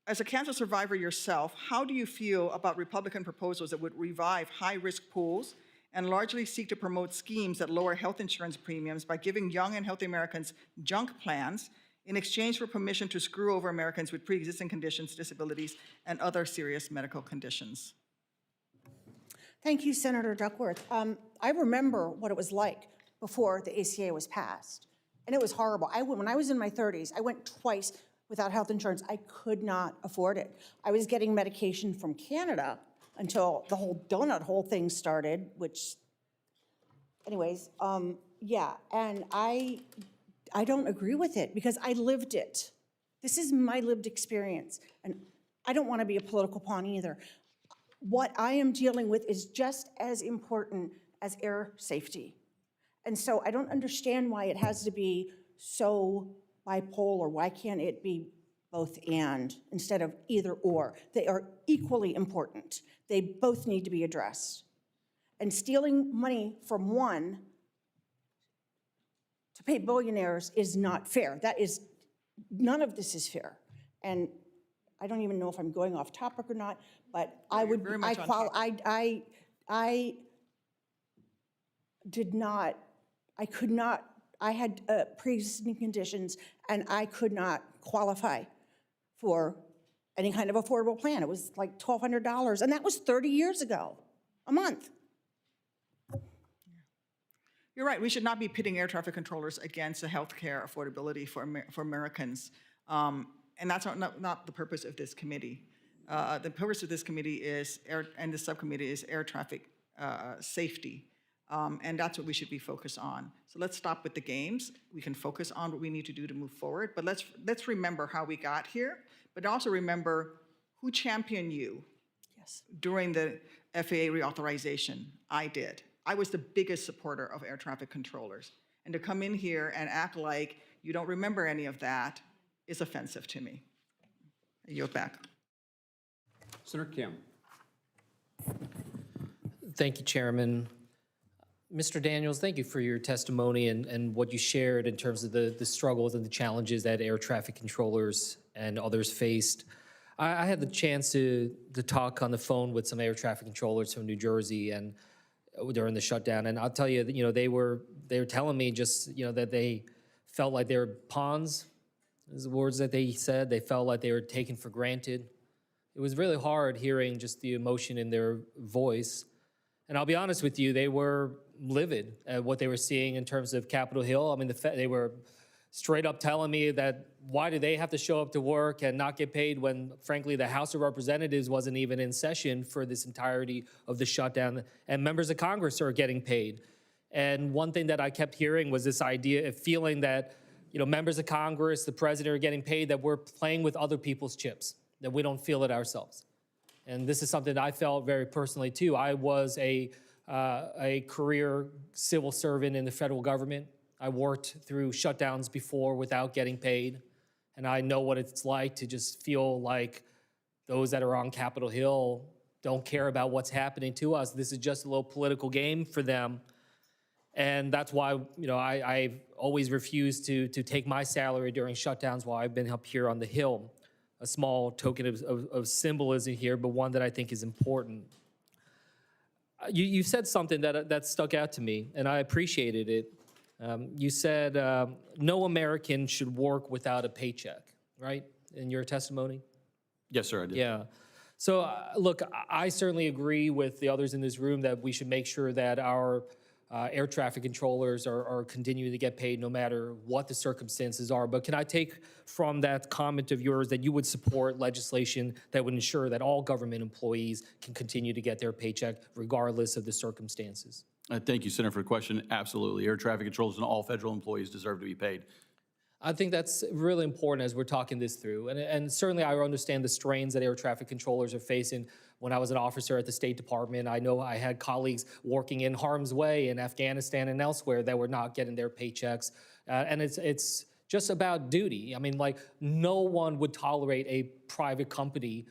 as a cancer survivor yourself, how do you feel about Republican proposals that would revive high-risk pools and largely seek to promote schemes that lower health insurance premiums by giving young and healthy Americans junk plans in exchange for permission to screw over Americans with pre-existing conditions, disabilities, and other serious medical conditions? Thank you, Senator Duckworth. I remember what it was like before the ACA was passed, and it was horrible. When I was in my 30s, I went twice without health insurance. I could not afford it. I was getting medication from Canada until the whole donut hole thing started, which, anyways, yeah, and I don't agree with it because I lived it. This is my lived experience, and I don't want to be a political pawn either. What I am dealing with is just as important as air safety. And so I don't understand why it has to be so bipolar. Why can't it be both and instead of either or? They are equally important. They both need to be addressed. And stealing money from one to pay billionaires is not fair. That is, none of this is fair. And I don't even know if I'm going off topic or not, but I would, very I much on qual, topic. I did not, I could not, I had pre-existing conditions and I could not qualify for any kind of affordable plan. It was like $1,200, and that was 30 years ago, a month. You're right, we should not be pitting air traffic controllers against the healthcare affordability for Americans. And that's not the purpose of this committee. The purpose of this committee is, and the subcommittee is air traffic safety. And that's what we should be focused on. So let's stop with the games. We can focus on what we need to do to move forward, but let's remember how we got here, but also remember who championed you Yes. during the FAA reauthorization. I did. I was the biggest supporter of air traffic controllers. And to come in here and act like you don't remember any of that is offensive to me. I yield back. Senator Kim. Thank you, Chairman. Mr. Daniels, thank you for your testimony and what you shared in terms of the struggles and the challenges that air traffic controllers and others faced. I had the chance to talk on the phone with some air traffic controllers from New Jersey and during the shutdown, and I'll tell you that, they were telling me just, that they felt like they were pawns, is the words that they said. They felt like they were taken for granted. It was really hard hearing just the emotion in their voice. And I'll be honest with you, they were livid at what they were seeing in terms of Capitol Hill. I mean, they were straight up telling me that why do they have to show up to work and not get paid when, frankly, the House of Representatives wasn't even in session for this entirety of the shutdown, and members of Congress are getting paid. And one thing that I kept hearing was this idea of feeling that, members of Congress, the president are getting paid, that we're playing with other people's chips, that we don't feel it ourselves. And this is something that I felt very personally too. I was a career civil servant in the federal government. I worked through shutdowns before without getting paid. And I know what it's like to just feel like those that are on Capitol Hill don't care about what's happening to us. This is just a little political game for them. And that's why, I've always refused to take my salary during shutdowns while I've been up here on the Hill. A small token of symbolism here, but one that I think is important. You said something that stuck out to me, and I appreciated it. You said no American should work without a paycheck, right, in your testimony? Yes, sir, I did. Yeah. So, look, I certainly agree with the others in this room that we should make sure that our air traffic controllers are continuing to get paid no matter what the circumstances are. But can I take from that comment of yours that you would support legislation that would ensure that all government employees can continue to get their paycheck regardless of the circumstances? Thank you, Senator, for the question. Absolutely. Air traffic controllers and all federal employees deserve to be paid. I think that's really important as we're talking this through. And certainly I understand the strains that air traffic controllers are facing. When I was an officer at the State Department, I know I had colleagues working in harm's way in Afghanistan and elsewhere that were not getting their paychecks. And it's just about duty. I mean, like, no one would tolerate a private company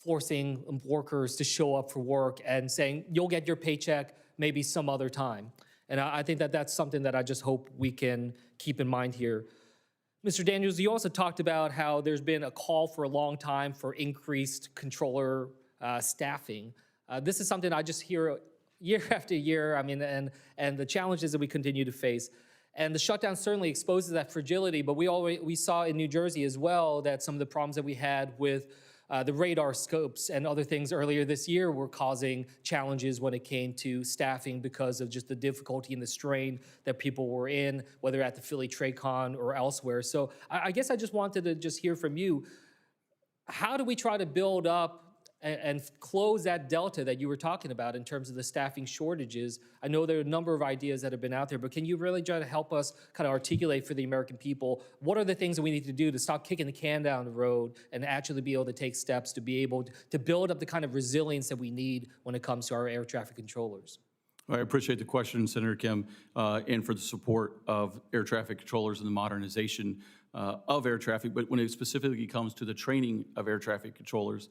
forcing workers to show up for work and saying, you'll get your paycheck maybe some other time. And I think that that's something that I just hope we can keep in mind here. Mr. Daniels, you also talked about how there's been a call for a long time for increased controller staffing. This is something I just hear year after year, I mean, and the challenges that we continue to face. And the shutdown certainly exposes that fragility, but we saw in New Jersey as well that some of the problems that we had with the radar scopes and other things earlier this year were causing challenges when it came to staffing because of just the difficulty and the strain that people were in, whether at the Philly TradeCon or elsewhere. So I guess I just wanted to just hear from you, how do we try to build up and close that delta that you were talking about in terms of the staffing shortages? I know there are a number of ideas that have been out there, but can you really try to help us kind of articulate for the American people, what are the things that we need to do to stop kicking the can down the road and actually be able to take steps to be able to build up the kind of resilience that we need when it comes to our air traffic controllers? I appreciate the question, Senator Kim, and for the support of air traffic controllers and the modernization of air traffic. But when it specifically comes to the training of air traffic controllers,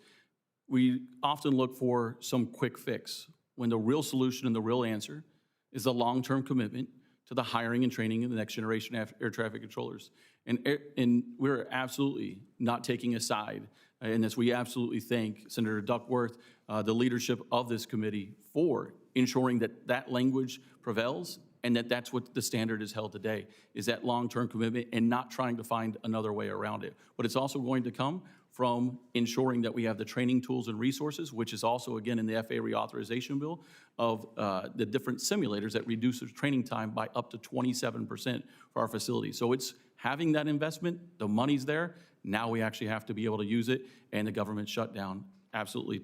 we often look for some quick fix when the real solution and the real answer is a long-term commitment to the hiring and training of the next generation air traffic controllers. And we're absolutely not taking a side in this. We absolutely thank Senator Duckworth, the leadership of this committee, for ensuring that that language prevails and that that's what the standard is held today, is that long-term commitment and not trying to find another way around it. But it's also going to come from ensuring that we have the training tools and resources, which is also, again, in the FAA reauthorization bill, of the different simulators that reduces training time by up to 27% for our facilities. So it's having that investment, the money's there, now we actually have to be able to use it, and the government shutdown absolutely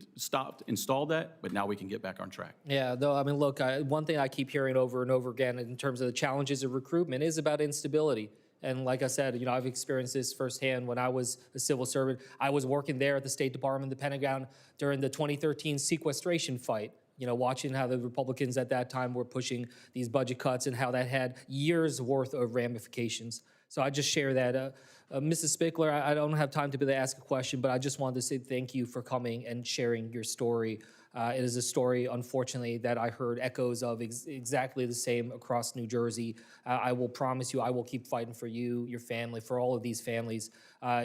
installed that, but now we can get back on track. Yeah, though, I mean, look, one thing I keep hearing over and over again in terms of the challenges of recruitment is about instability. And like I said, you know, I've experienced this firsthand when I was a civil servant. I was working there at the State Department, the Pentagon, during the 2013 sequestration fight, you know, watching how the Republicans at that time were pushing these budget cuts and how that had years worth of ramifications. So I just share that. Mrs. Spickler, I don't have time to be able to ask a question, but I just wanted to say thank you for coming and sharing your story. It is a story, unfortunately, that I heard echoes of exactly the same across New Jersey. I will promise you, I will keep fighting for you, your family, for all of these families.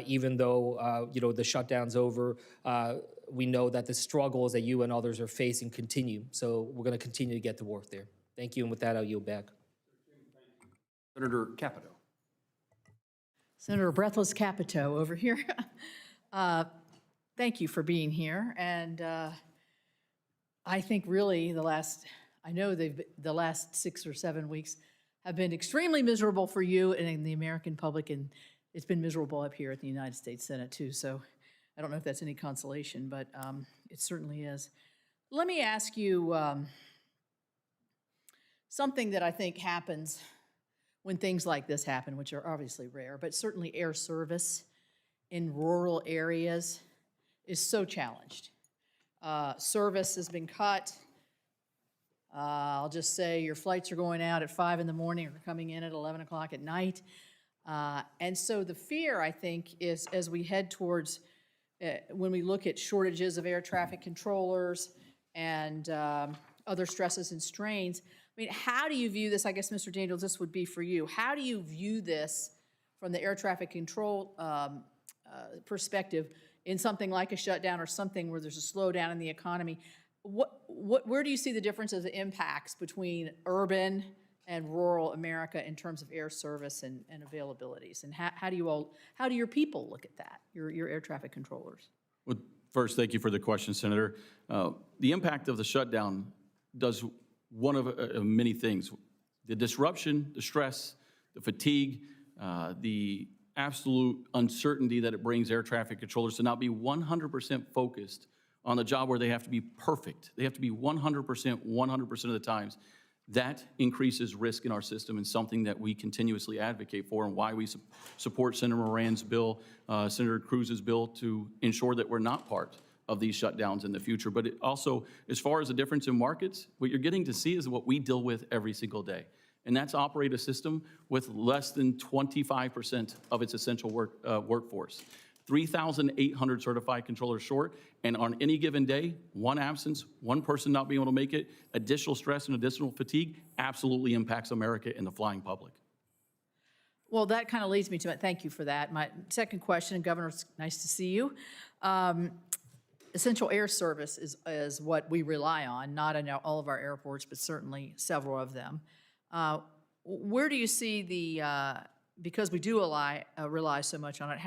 Even though, you know, the shutdown's over, we know that the struggles that you and others are facing continue. So we're going to continue to get to work there. Thank you, and with that, I'll yield back. Senator Capito. Senator Breathless Capito over here. Thank you for being here. And I think really the last 6 or 7 weeks have been extremely miserable for you and in the American public, and it's been miserable up here at the United States Senate too. So I don't know if that's any consolation, but it certainly is. Let me ask you something that I think happens when things like this happen, which are obviously rare, but certainly air service in rural areas is so challenged. Service has been cut. I'll just say your flights are going out at 5 in the morning or coming in at 11 o'clock at night. And so the fear, I think, is as we head towards, when we look at shortages of air traffic controllers and other stresses and strains, I mean, how do you view this? I guess, Mr. Daniels, this would be for you. How do you view this from the air traffic control perspective in something like a shutdown or something where there's a slowdown in the economy? Where do you see the differences of impacts between urban and rural America in terms of air service and availabilities? And how do your people look at that, your air traffic controllers? Well, first, thank you for the question, Senator. The impact of the shutdown does one of many things. The disruption, the stress, the fatigue, the absolute uncertainty that it brings air traffic controllers to not be 100% focused on the job where they have to be perfect. They have to be 100%, 100% of the times. That increases risk in our system and something that we continuously advocate for, and why we support Senator Moran's bill, Senator Cruz's bill, to ensure that we're not part of these shutdowns in the future. But it also, as far as the difference in markets, what you're getting to see is what we deal with every single day. And that's operate a system with less than 25% of its essential workforce. 3,800 certified controllers short, and on any given day, one absence, one person not being able to make it, additional stress and additional fatigue absolutely impacts America and the flying public. Well, that kind of leads me to it. Thank you for that. My second question, and Governor, it's nice to see you. Essential air service is what we rely on, not in all of our airports, but certainly several of them. Where do you see the, because we do rely so much on it,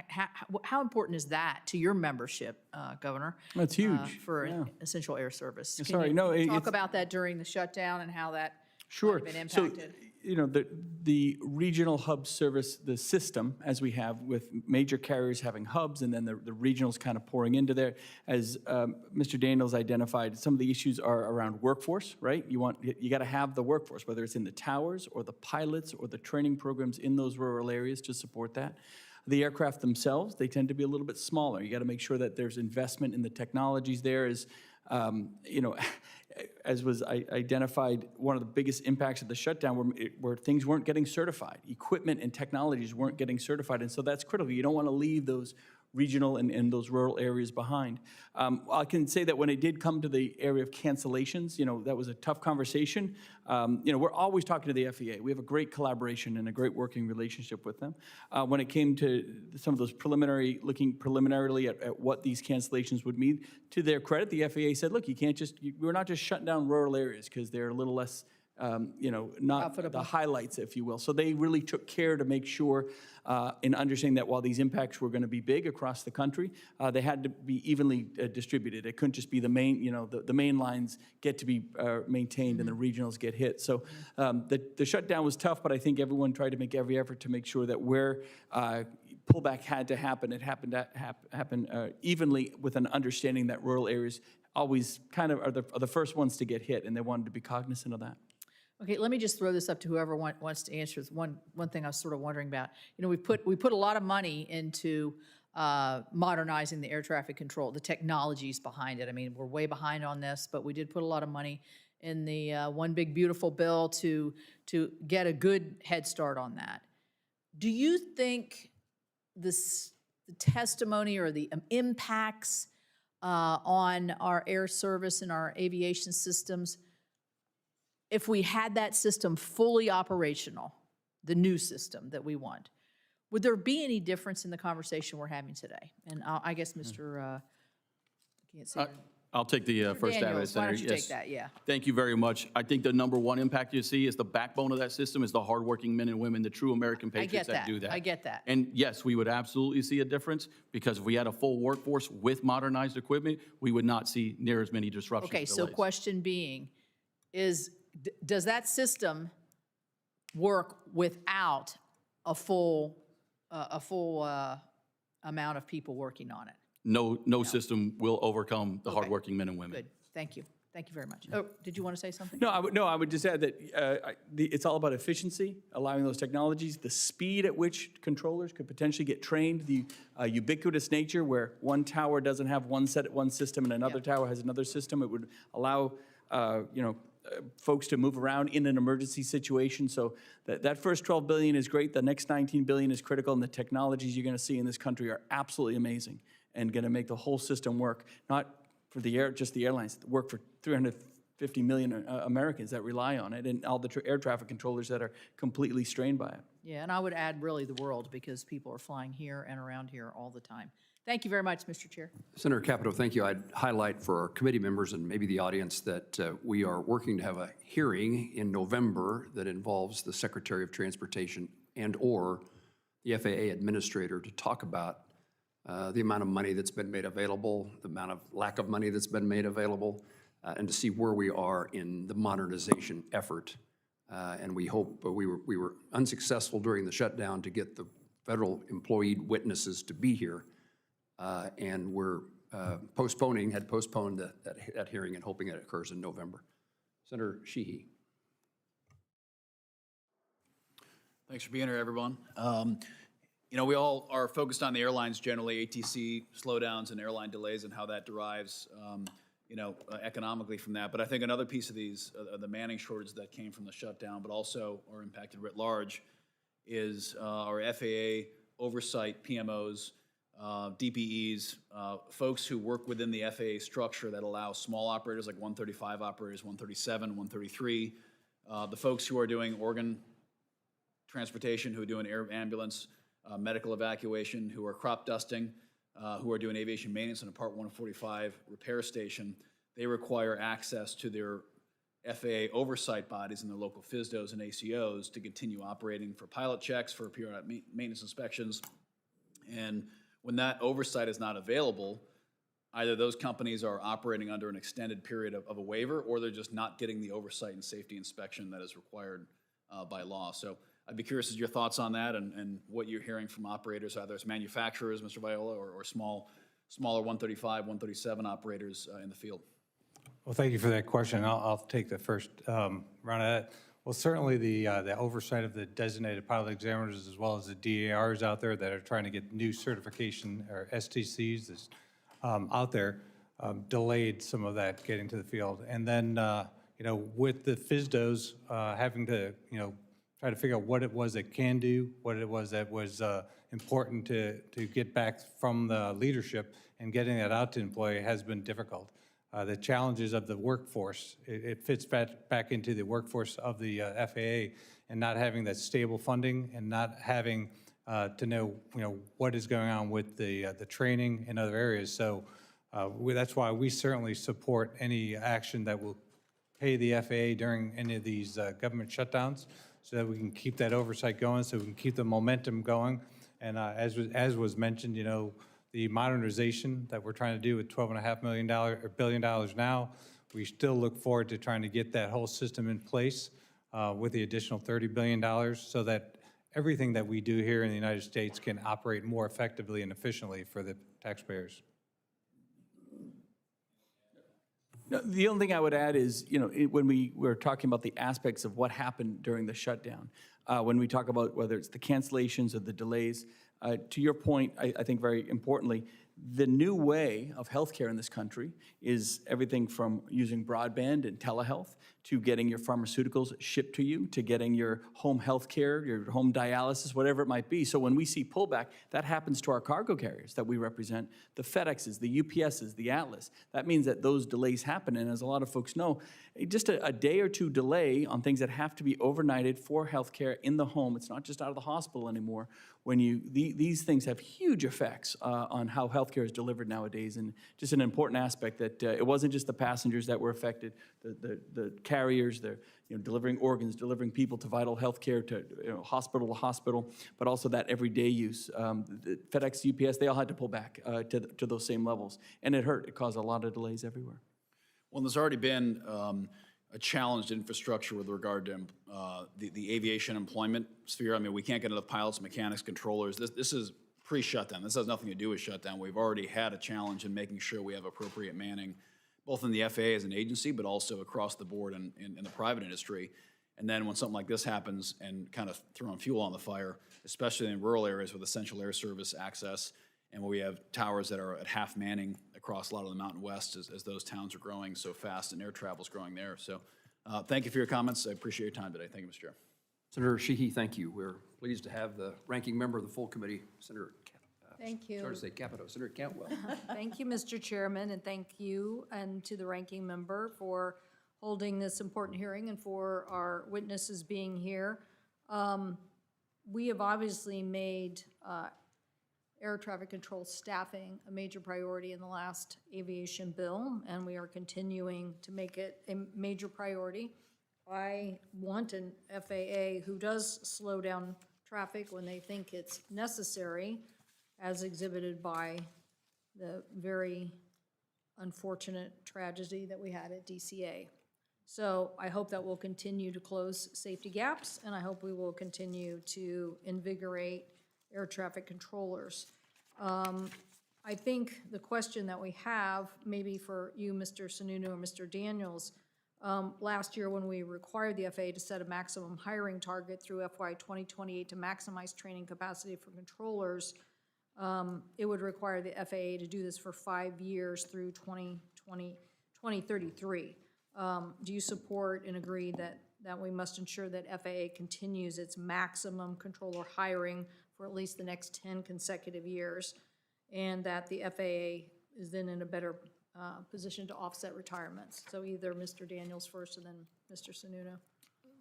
how important is that to your membership, Governor? That's huge. For essential air service. Can Sorry, you no, talk it's- about that during the shutdown and how that Sure. might have been So, impacted? you know, the regional hub service, the system, as we have with major carriers having hubs and then the regionals kind of pouring into there, as Mr. Daniels identified, some of the issues are around workforce, right? You got to have the workforce, whether it's in the towers or the pilots or the training programs in those rural areas to support that. The aircraft themselves, they tend to be a little bit smaller. You got to make sure that there's investment in the technologies there. You know, as was identified, one of the biggest impacts of the shutdown where things weren't getting certified. Equipment and technologies weren't getting certified, and so that's critical. You don't want to leave those regional and those rural areas behind. I can say that when it did come to the area of cancellations, that was a tough conversation. We're always talking to the FAA. We have a great collaboration and a great working relationship with them. When it came to some of those looking preliminarily at what these cancellations would mean, to their credit, the FAA said, look, we're not just shutting down rural areas because they're a little less not the highlights, if you will. So they really took care to make sure in understanding that while these impacts were going to be big across the country, they had to be evenly distributed. It couldn't just be the main, the main lines get to be maintained and the regionals get hit. So the shutdown was tough, but I think everyone tried to make every effort to make sure that where pullback had to happen, it happened to happen evenly with an understanding that rural areas always kind of are the first ones to get hit, and they wanted to be cognizant of that. Okay, let me just throw this up to whoever wants to answer. One thing I was sort of wondering about. We put a lot of money into modernizing the air traffic control, the technologies behind it. I mean, we're way behind on this, but we did put a lot of money in the One Big Beautiful Bill to get a good head start on that. Do you think the testimony or the impacts on our air service and our aviation systems, if we had that system fully operational, the new system that we want, would there be any difference in the conversation we're having today? And I guess Mr. I can't see. I'll take the first stab at it, Daniels, why Senator. don't you take that? Yeah. Thank you very much. I think the number one impact you see is the backbone of that system is the hardworking men and women, the true American patriots that do that. I get that. And yes, we would absolutely see a difference because if we had a full workforce with modernized equipment, we would not see near as many disruptions. Okay, so delays. question being is, does that system work without a full amount of people working on it? No system will overcome the Okay. hardworking men and women. Good, thank you. Thank you very much. Oh, did you want to say something? No, I would just add that it's all about efficiency, allowing those technologies, the speed at which controllers could potentially get trained, the ubiquitous nature where one tower doesn't have one system and another tower has another system. It would allow folks to move around in an emergency situation. So that first $12 billion is great. The next $19 billion is critical, and the technologies you're going to see in this country are absolutely amazing and going to make the whole system work, not for just the airlines, work for 350 million Americans that rely on it, and all the air traffic controllers that are completely strained by it. Yeah, and I would add really the world, because people are flying here and around here all the time. Thank you very much, Mr. Chair. Senator Capito, thank you. I'd highlight for our committee members and maybe the audience that we are working to have a hearing in November that involves the Secretary of Transportation and/or the FAA Administrator to talk about the amount of money that's been made available, the amount of lack of money that's been made available, and to see where we are in the modernization effort. And we hope, but we were unsuccessful during the shutdown to get the federal employee witnesses to be here. And we're had postponed that hearing and hoping it occurs in November. Senator Sheehy. Thanks for being here, everyone. We all are focused on the airlines generally, ATC slowdowns and airline delays and how that derives, economically from that. But I think another piece of these, the manning shortage that came from the shutdown, but also are impacted writ large, is our FAA oversight PMOs, DPEs, folks who work within the FAA structure that allow small operators like 135 operators, 137, 133, the folks who are doing organ transportation, who are doing air ambulance, medical evacuation, who are crop dusting, who are doing aviation maintenance in a Part 145 repair station. They require access to their FAA oversight bodies and their local FSDOs and ACOs to continue operating for pilot checks, for periodic maintenance inspections. And when that oversight is not available, either those companies are operating under an extended period of a waiver, or they're just not getting the oversight and safety inspection that is required by law. So I'd be curious as your thoughts on that and what you're hearing from operators, either as manufacturers, Mr. Viola, or smaller 135, 137 operators in the field. Well, thank you for that question. I'll take the first round of that. Well, certainly the oversight of the designated pilot examiners as well as the DARs out there that are trying to get new certification, or STCs out there, delayed some of that getting to the field. And then, with the FSDOs having to, try to figure out what it was it can do, what it was that was important to get back from the leadership, and getting that out to employee has been difficult. The challenges of the workforce, it fits back into the workforce of the FAA, and not having that stable funding and not having to know, what is going on with the training in other areas. So that's why we certainly support any action that will pay the FAA during any of these government shutdowns, so that we can keep that oversight going, so we can keep the momentum going. And as was mentioned, the modernization that we're trying to do with $12.5 million or $1 billion now, we still look forward to trying to get that whole system in place with the additional $30 billion, so that everything that we do here in the United States can operate more effectively and efficiently for the taxpayers. No, the only thing I would add is, when we were talking about the aspects of what happened during the shutdown, when we talk about whether it's the cancellations or the delays, to your point, I think very importantly, the new way of healthcare in this country is everything from using broadband and telehealth to getting your pharmaceuticals shipped to you, to getting your home healthcare, your home dialysis, whatever it might be. So when we see pullback, that happens to our cargo carriers that we represent, the FedExes, the UPSs, the Atlas. That means that those delays happen. And as a lot of folks know, just a day or two delay on things that have to be overnighted for healthcare in the home, it's not just out of the hospital anymore, when these things have huge effects on how healthcare is delivered nowadays, and just an important aspect that it wasn't just the passengers that were affected, the carriers, they're delivering organs, delivering people to vital healthcare, to hospital, but also that everyday use. The FedEx, UPS, they all had to pull back to those same levels, and it hurt. It caused a lot of delays everywhere. Well, there's already been a challenged infrastructure with regard to the aviation employment sphere. I mean, we can't get enough pilots, mechanics, controllers. This is pre-shutdown. This has nothing to do with shutdown. We've already had a challenge in making sure we have appropriate manning, both in the FAA as an agency, but also across the board in the private industry. And then when something like this happens and kind of throwing fuel on the fire, especially in rural areas with essential air service access, and where we have towers that are at half manning across a lot of the Mountain West as those towns are growing so fast and air travel is growing there. So thank you for your comments. I appreciate your time today. Thank you, Mr. Chair. Senator Sheehy, thank you. We're pleased to have the ranking member of the full committee, Senator Thank you. Sorry to say Capito, Senator Cantwell. Thank you, Mr. Chairman, and thank you and to the ranking member for holding this important hearing and for our witnesses being here. We have obviously made air traffic control staffing a major priority in the last aviation bill, and we are continuing to make it a major priority. I want an FAA who does slow down traffic when they think it's necessary, as exhibited by the very unfortunate tragedy that we had at DCA. So I hope that we'll continue to close safety gaps, and I hope we will continue to invigorate air traffic controllers. I think the question that we have, maybe for you, Mr. Sununu or Mr. Daniels, last year when we required the FAA to set a maximum hiring target through FY 2028 to maximize training capacity for controllers, it would require the FAA to do this for 5 years through 2033. Do you support and agree that we must ensure that FAA continues its maximum controller hiring for at least the next 10 consecutive years, and that the FAA is then in a better position to offset retirements? So either Mr. Daniels first and then Mr. Sununu.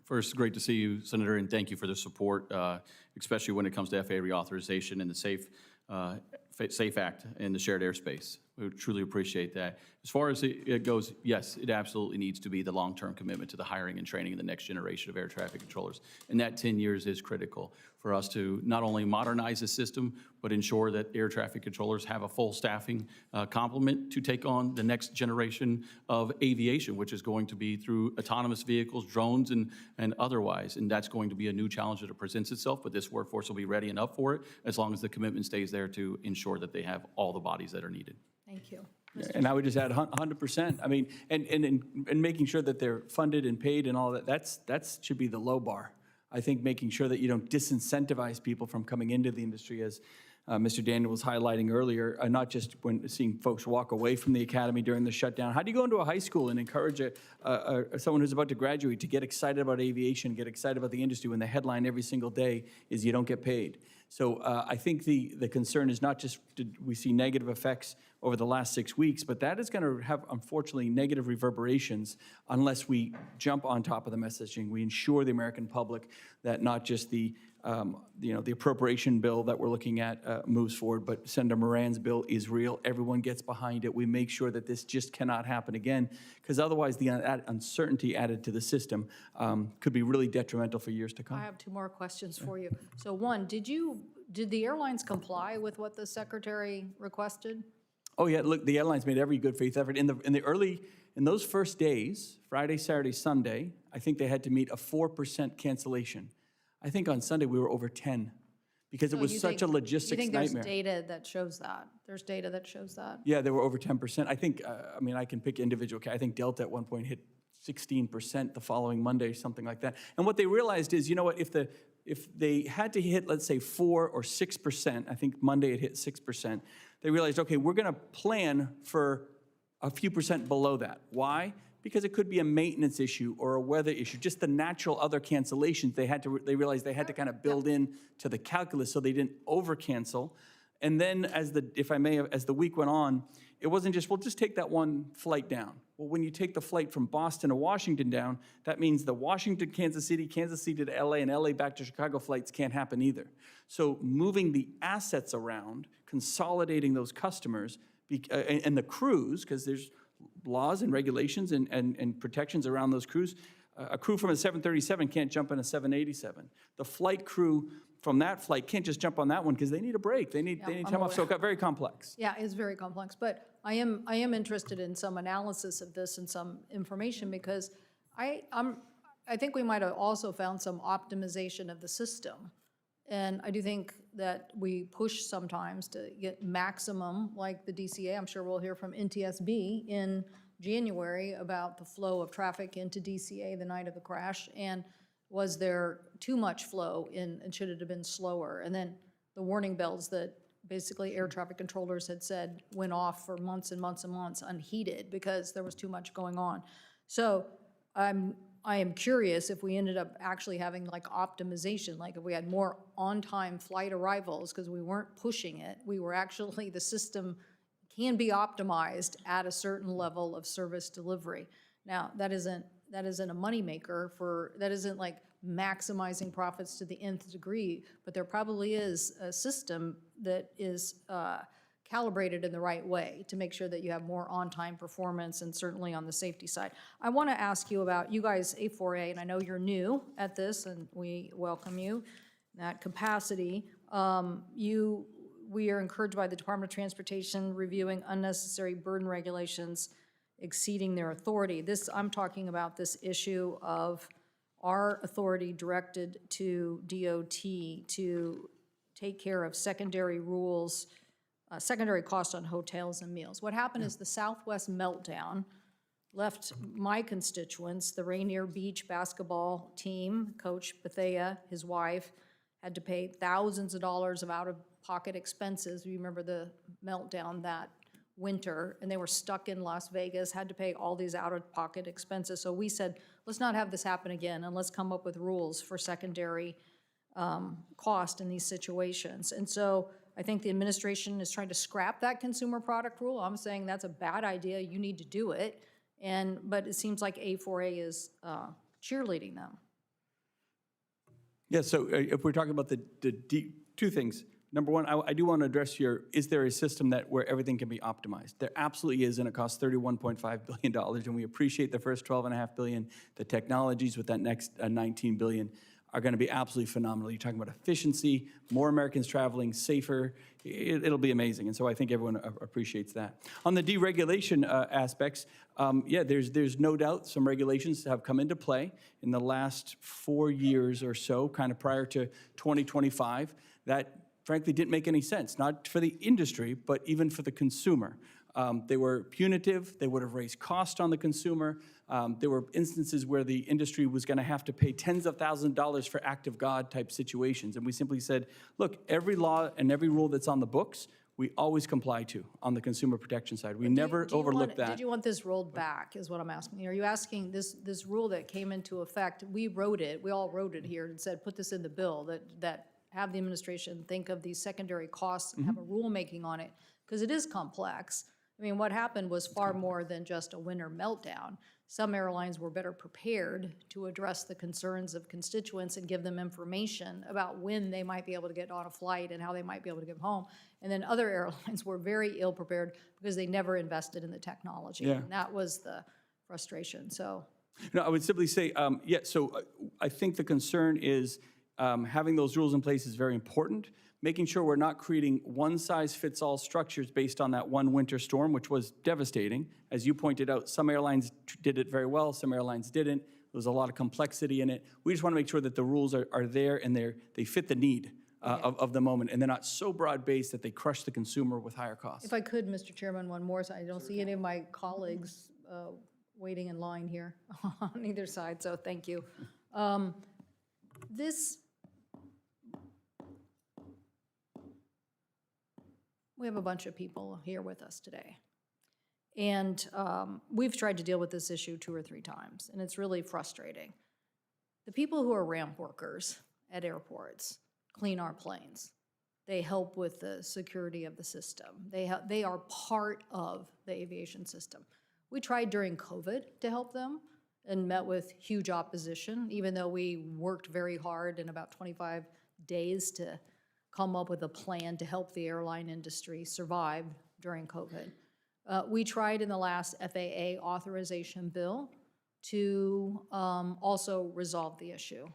First, great to see you, Senator, and thank you for the support, especially when it comes to FAA reauthorization and the SAFE Act and the shared airspace. We truly appreciate that. As far as it goes, yes, it absolutely needs to be the long-term commitment to the hiring and training of the next generation of air traffic controllers. And that 10 years is critical for us to not only modernize the system, but ensure that air traffic controllers have a full staffing complement to take on the next generation of aviation, which is going to be through autonomous vehicles, drones, and otherwise. And that's going to be a new challenge that presents itself, but this workforce will be ready and up for it as long as the commitment stays there to ensure that they have all the bodies that are needed. Thank you. And I would just add 100%. I mean, and making sure that they're funded and paid and all that, that should be the low bar. I think making sure that you don't disincentivize people from coming into the industry, as Mr. Daniel was highlighting earlier, not just when seeing folks walk away from the academy during the shutdown. How do you go into a high school and encourage someone who's about to graduate to get excited about aviation, get excited about the industry when the headline every single day is you don't get paid? So I think the concern is not just did we see negative effects over the last 6 weeks, but that is going to have, unfortunately, negative reverberations unless we jump on top of the messaging. We ensure the American public that not just the appropriation bill that we're looking at moves forward, but Senator Moran's bill is real. Everyone gets behind it. We make sure that this just cannot happen again, because otherwise the uncertainty added to the system could be really detrimental for years to come. I have two more questions for you. So one, did the airlines comply with what the secretary requested? Oh yeah, look, the airlines made every good faith effort. In those first days, Friday, Saturday, Sunday, I think they had to meet a 4% cancellation. I think on Sunday we were over 10 because it was such a logistics You think nightmare. there's data that shows that? There's data that shows that? Yeah, they were over 10%. I think, I can pick individual. I think Delta at one point hit 16% the following Monday, something like that. And what they realized is, you know what, if they had to hit, let's say 4 or 6%, I think Monday it hit 6%, they realized, okay, we're gonna plan for a few percent below that. Why? Because it could be a maintenance issue or a weather issue, just the natural other cancellations. They realized they had to kind of build in to the calculus so they didn't over cancel. And then as the week went on, it wasn't just, well, just take that one flight down. Well, when you take the flight from Boston to Washington down, that means the Washington, Kansas City to LA, and LA back to Chicago flights can't happen either. So moving the assets around, consolidating those customers, and the crews, because there's laws and regulations and protections around those crews. A crew from a 737 can't jump in a 787. The flight crew from that flight can't just jump on that one because they need a break. They need time off, so it got very complex. Yeah, it's very complex, but I am interested in some analysis of this and some information because I think we might have also found some optimization of the system. And I do think that we push sometimes to get maximum, like the DCA. I'm sure we'll hear from NTSB in January about the flow of traffic into DCA the night of the crash. And was there too much flow in, and should it have been slower? And then the warning bells that basically air traffic controllers had said went off for months and months and months unheeded because there was too much going on. So I am curious if we ended up actually having like optimization, like if we had more on-time flight arrivals because we weren't pushing it, we were actually, the system can be optimized at a certain level of service delivery. Now, that isn't a moneymaker that isn't like maximizing profits to the nth degree, but there probably is a system that is calibrated in the right way to make sure that you have more on-time performance and certainly on the safety side. I want to ask you about, you guys, A4A, and I know you're new at this and we welcome you in that capacity. We are encouraged by the Department of Transportation reviewing unnecessary burden regulations exceeding their authority. I'm talking about this issue of our authority directed to DOT to take care of secondary rules, secondary costs on hotels and meals. What happened is the Southwest meltdown left my constituents, the Rainier Beach basketball team, Coach Bethea, his wife, had to pay thousands of dollars of out-of-pocket expenses. You remember the meltdown that winter, and they were stuck in Las Vegas, had to pay all these out-of-pocket expenses. So we said, let's not have this happen again, and let's come up with rules for secondary cost in these situations. And so I think the administration is trying to scrap that consumer product rule. I'm saying that's a bad idea. You need to do it. But it seems like A4A is cheerleading them. Yeah, so if we're talking about the two things. Number one, I do want to address is there a system where everything can be optimized? There absolutely is, and it costs $31.5 billion, and we appreciate the first $12.5 billion. The technologies with that next $19 billion are going to be absolutely phenomenal. You're talking about efficiency, more Americans traveling, safer. It'll be amazing, and so I think everyone appreciates that. On the deregulation aspects, yeah, there's no doubt some regulations have come into play in the last 4 years or so, kind of prior to 2025, that frankly didn't make any sense, not for the industry, but even for the consumer. They were punitive. They would have raised cost on the consumer. There were instances where the industry was going to have to pay tens of thousands of dollars for act of God type situations. And we simply said, look, every law and every rule that's on the books, we always comply to on the consumer protection side. We never overlook that. Did you want this rolled back, is what I'm asking. Are you asking this rule that came into effect, we all wrote it here and said, put this in the bill, that have the administration think of these secondary costs and have a rulemaking on it, because it is complex. I mean, what happened was far more than just a winter meltdown. Some airlines were better prepared to address the concerns of constituents and give them information about when they might be able to get on a flight and how they might be able to get home. And then other airlines were very ill prepared because they never invested in the technology. Yeah. And that was the frustration, so. No, I would simply say, I think the concern is having those rules in place is very important. Making sure we're not creating one-size-fits-all structures based on that one winter storm, which was devastating. As you pointed out, some airlines did it very well, some airlines didn't. There was a lot of complexity in it. We just want to make sure that the rules are there and they fit the need of the moment, and they're not so broad-based that they crush the consumer with higher costs. If I could, Mr. Chairman, one more, so I don't see any of my colleagues waiting in line here on either side, so thank you. We have a bunch of people here with us today. And we've tried to deal with this issue 2 or 3 times, and it's really frustrating. The people who are ramp workers at airports clean our planes. They help with the security of the system. They are part of the aviation system. We tried during COVID to help them and met with huge opposition, even though we worked very hard in about 25 days to come up with a plan to help the airline industry survive during COVID. We tried in the last FAA authorization bill to also resolve the issue.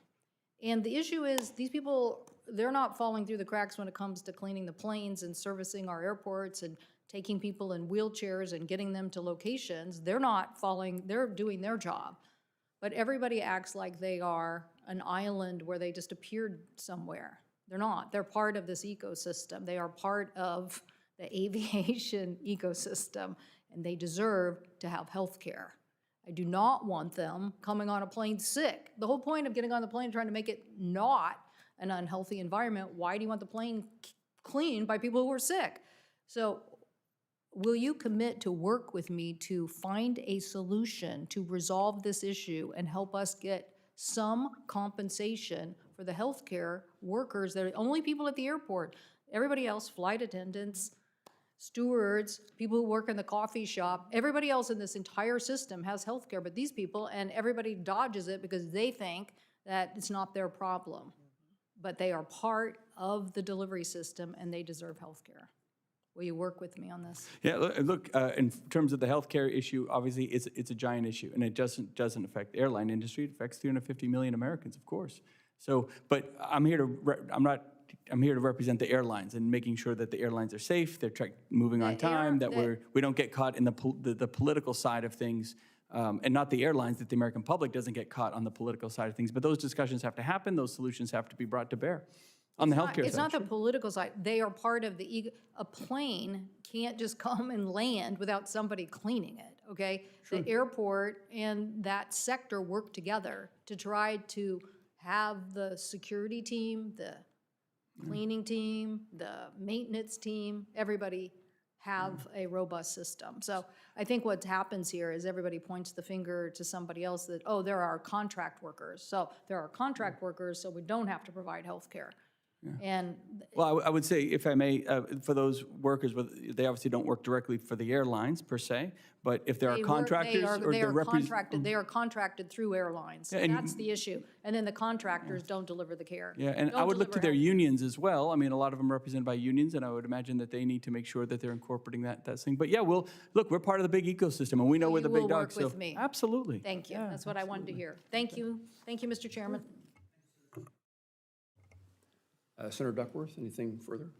And the issue is these people, they're not falling through the cracks when it comes to cleaning the planes and servicing our airports and taking people in wheelchairs and getting them to locations. They're not falling, they're doing their job. But everybody acts like they are an island where they just appeared somewhere. They're not. They're part of this ecosystem. They are part of the aviation ecosystem, and they deserve to have health care. I do not want them coming on a plane sick. The whole point of getting on the plane, trying to make it not an unhealthy environment, why do you want the plane cleaned by people who are sick? So will you commit to work with me to find a solution to resolve this issue and help us get some compensation for the healthcare workers that are only people at the airport? Everybody else, flight attendants, stewards, people who work in the coffee shop, everybody else in this entire system has healthcare, but these people, and everybody dodges it because they think that it's not their problem. But they are part of the delivery system and they deserve healthcare. Will you work with me on this? Yeah, look, in terms of the healthcare issue, obviously it's a giant issue, and it doesn't affect the airline industry. It affects 350 million Americans, of course. So, but I'm here to represent the airlines and making sure that the airlines are safe, they're moving on time, that we don't get caught in the political side of things, and not the airlines, that the American public doesn't get caught on the political side of things. But those discussions have to happen. Those solutions have to be brought to bear. On the healthcare side. It's not the political side. They are part of the a plane can't just come and land without somebody cleaning it, okay? The airport and that sector work together to try to have the security team, the cleaning team, the maintenance team, everybody have a robust system. So I think what happens here is everybody points the finger to somebody else that, oh, there are contract workers. So there are contract workers, so we don't have to provide health care. And well, I would say, if I may, for those workers, they obviously don't work directly for the airlines per se, but if there are contractors or they they're they are contracted through airlines. and- That's the issue. And then the contractors don't deliver the care. Yeah, and I Don't would look to deliver their health. unions as well. I mean, a lot of them are represented by unions, and I would imagine that they need to make sure that they're incorporating that thing. But yeah, we're part of the big ecosystem, and we know we're the You big will dogs. work with So me. absolutely. Thank you. That's what I wanted to hear. Thank you. Thank you, Mr. Chairman. Senator Duckworth, anything further?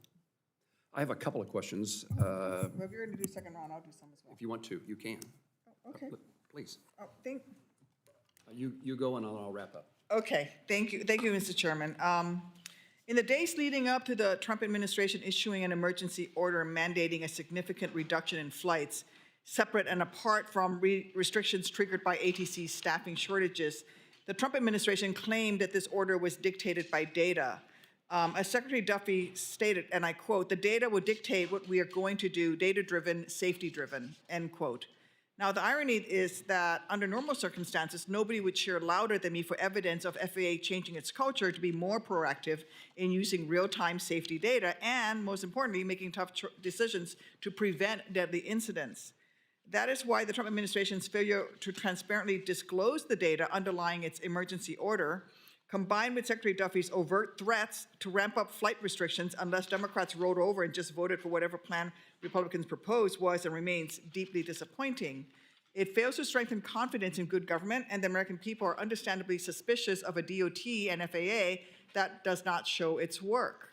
I have a couple of questions. Well, if you're going to do second round, I'll do some as well. If you want to, you can. Okay. Please. Oh, You go and I'll wrap up. Okay, thank you, Mr. Chairman. In the days leading up to the Trump administration issuing an emergency order mandating a significant reduction in flights, separate and apart from restrictions triggered by ATC staffing shortages, the Trump administration claimed that this order was dictated by data. As Secretary Duffy stated, and I quote, "The data will dictate what we are going to do, data-driven, safety-driven," end quote. Now, the irony is that under normal circumstances, nobody would cheer louder than me for evidence of FAA changing its culture to be more proactive in using real-time safety data and, most importantly, making tough decisions to prevent deadly incidents. That is why the Trump administration's failure to transparently disclose the data underlying its emergency order, combined with Secretary Duffy's overt threats to ramp up flight restrictions unless Democrats rolled over and just voted for whatever plan Republicans proposed, was and remains deeply disappointing. It fails to strengthen confidence in good government, and the American people are understandably suspicious of a DOT and FAA that does not show its work.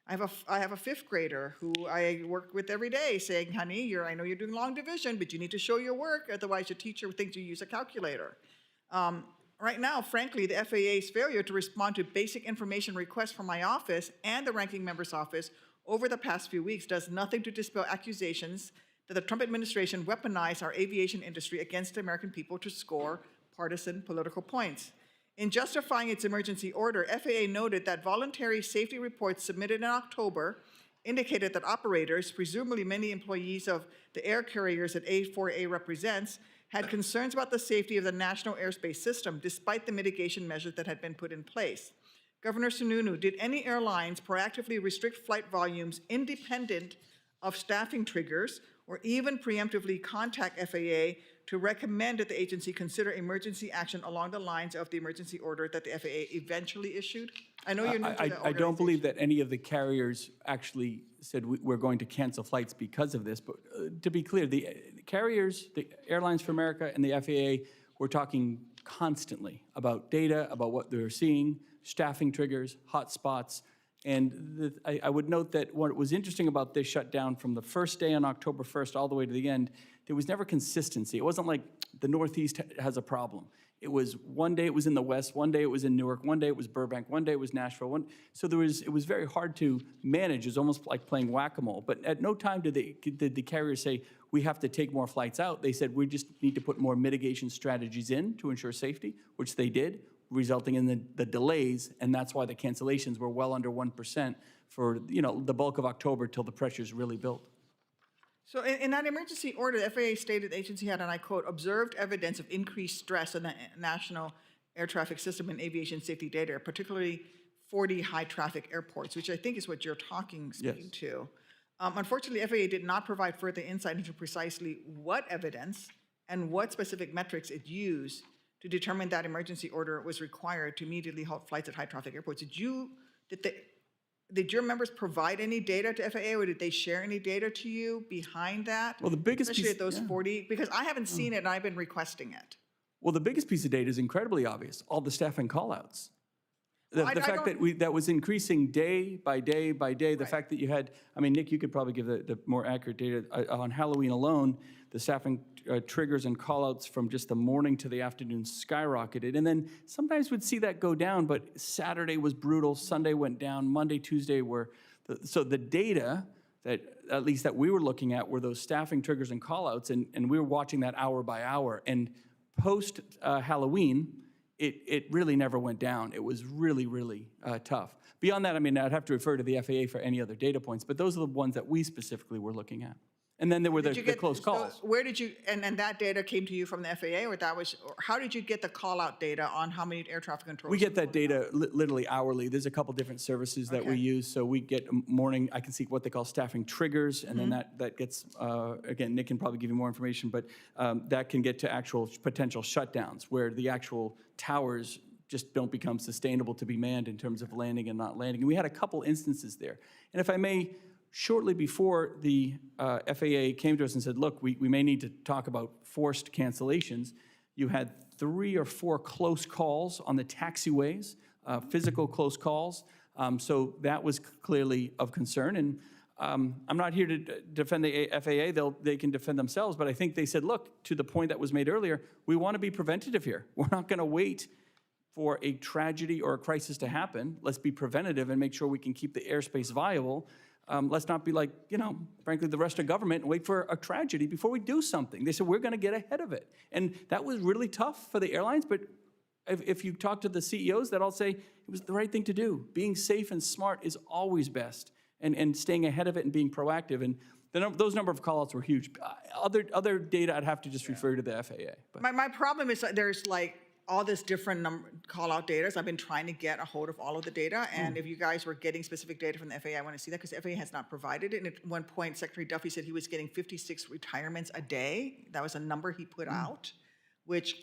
I have a fifth grader who I work with every day saying, "Honey, I know you're doing long division, but you need to show your work, otherwise your teacher thinks you use a calculator." Right now, frankly, the FAA's failure to respond to basic information requests from my office and the ranking member's office over the past few weeks does nothing to dispel accusations that the Trump administration weaponized our aviation industry against the American people to score partisan political points. In justifying its emergency order, FAA noted that voluntary safety reports submitted in October indicated that operators, presumably many employees of the air carriers that A4A represents, had concerns about the safety of the national airspace system, despite the mitigation measures that had been put in place. Governor Sununu, did any airlines proactively restrict flight volumes independent of staffing triggers, or even preemptively contact FAA to recommend that the agency consider emergency action along the lines of the emergency order that the FAA eventually issued? I know you're new to the organization. I don't believe that any of the carriers actually said we're going to cancel flights because of this, but to be clear, the carriers, the Airlines for America and the FAA were talking constantly about data, about what they're seeing, staffing triggers, hot spots, and I would note that what was interesting about this shutdown from the first day on October 1st all the way to the end, there was never consistency. It wasn't like the Northeast has a problem. It was one day it was in the West, one day it was in Newark, one day it was Burbank, one day it was Nashville. So it was very hard to manage. It was almost like playing whack-a-mole. But at no time did the carriers say, we have to take more flights out. They said, we just need to put more mitigation strategies in to ensure safety, which they did, resulting in the delays, and that's why the cancellations were well under 1% for the bulk of October till the pressures really built. So in that emergency order, the FAA stated the agency had, and I quote, "observed evidence of increased stress on the national air traffic system and aviation safety data, particularly 40 high-traffic airports," which I think is what you're speaking to. Unfortunately, FAA did not provide further insight into precisely what evidence and what specific metrics it used to determine that emergency order was required to immediately halt flights at high-traffic airports. Did your members provide any data to FAA, or did they share any data to you behind that? Well, the biggest especially piece, at those 40, because I haven't seen it and I've been requesting it. Well, the biggest piece of data is incredibly obvious, all the staffing callouts. The fact that that was increasing day by day by day, the fact that you had, I mean, Nick, you could probably give the more accurate data. On Halloween alone, the staffing triggers and callouts from just the morning to the afternoon skyrocketed. And then sometimes we'd see that go down, but Saturday was brutal, Sunday went down, Monday, Tuesday were, so the data that, at least that we were looking at, were those staffing triggers and callouts, and we were watching that hour by hour. And post Halloween, it really never went down. It was really, really tough. Beyond that, I mean, I'd have to refer to the FAA for any other data points, but those are the ones that we specifically were looking at. And then there were the close calls. Where did you, and that data came to you from the FAA, or how did you get the call-out data on how many air traffic controllers? We get that data literally hourly. There's a couple different services that we use. So we get morning, I can see what they call staffing triggers, and then that gets, again, Nick can probably give you more information, but that can get to actual potential shutdowns where the actual towers just don't become sustainable to be manned in terms of landing and not landing. And we had a couple instances there. And if I may, shortly before the FAA came to us and said, look, we may need to talk about forced cancellations, you had 3 or 4 close calls on the taxiways, physical close calls. So that was clearly of concern. And I'm not here to defend the FAA. They can defend themselves. But I think they said, look, to the point that was made earlier, we want to be preventative here. We're not going to wait for a tragedy or a crisis to happen. Let's be preventative and make sure we can keep the airspace viable. Let's not be like, frankly, the rest of government and wait for a tragedy before we do something. They said, we're going to get ahead of it. And that was really tough for the airlines, but if you talk to the CEOs, they'll all say it was the right thing to do. Being safe and smart is always best, and staying ahead of it and being proactive. And those number of callouts were huge. Other data, I'd have to just refer to the FAA. But. My problem is that there's like all this different call-out data. So I've been trying to get a hold of all of the data. And if you guys were getting specific data from the FAA, I want to see that because the FAA has not provided it. And at one point, Secretary Duffy said he was getting 56 retirements a day. That was a number he put out, which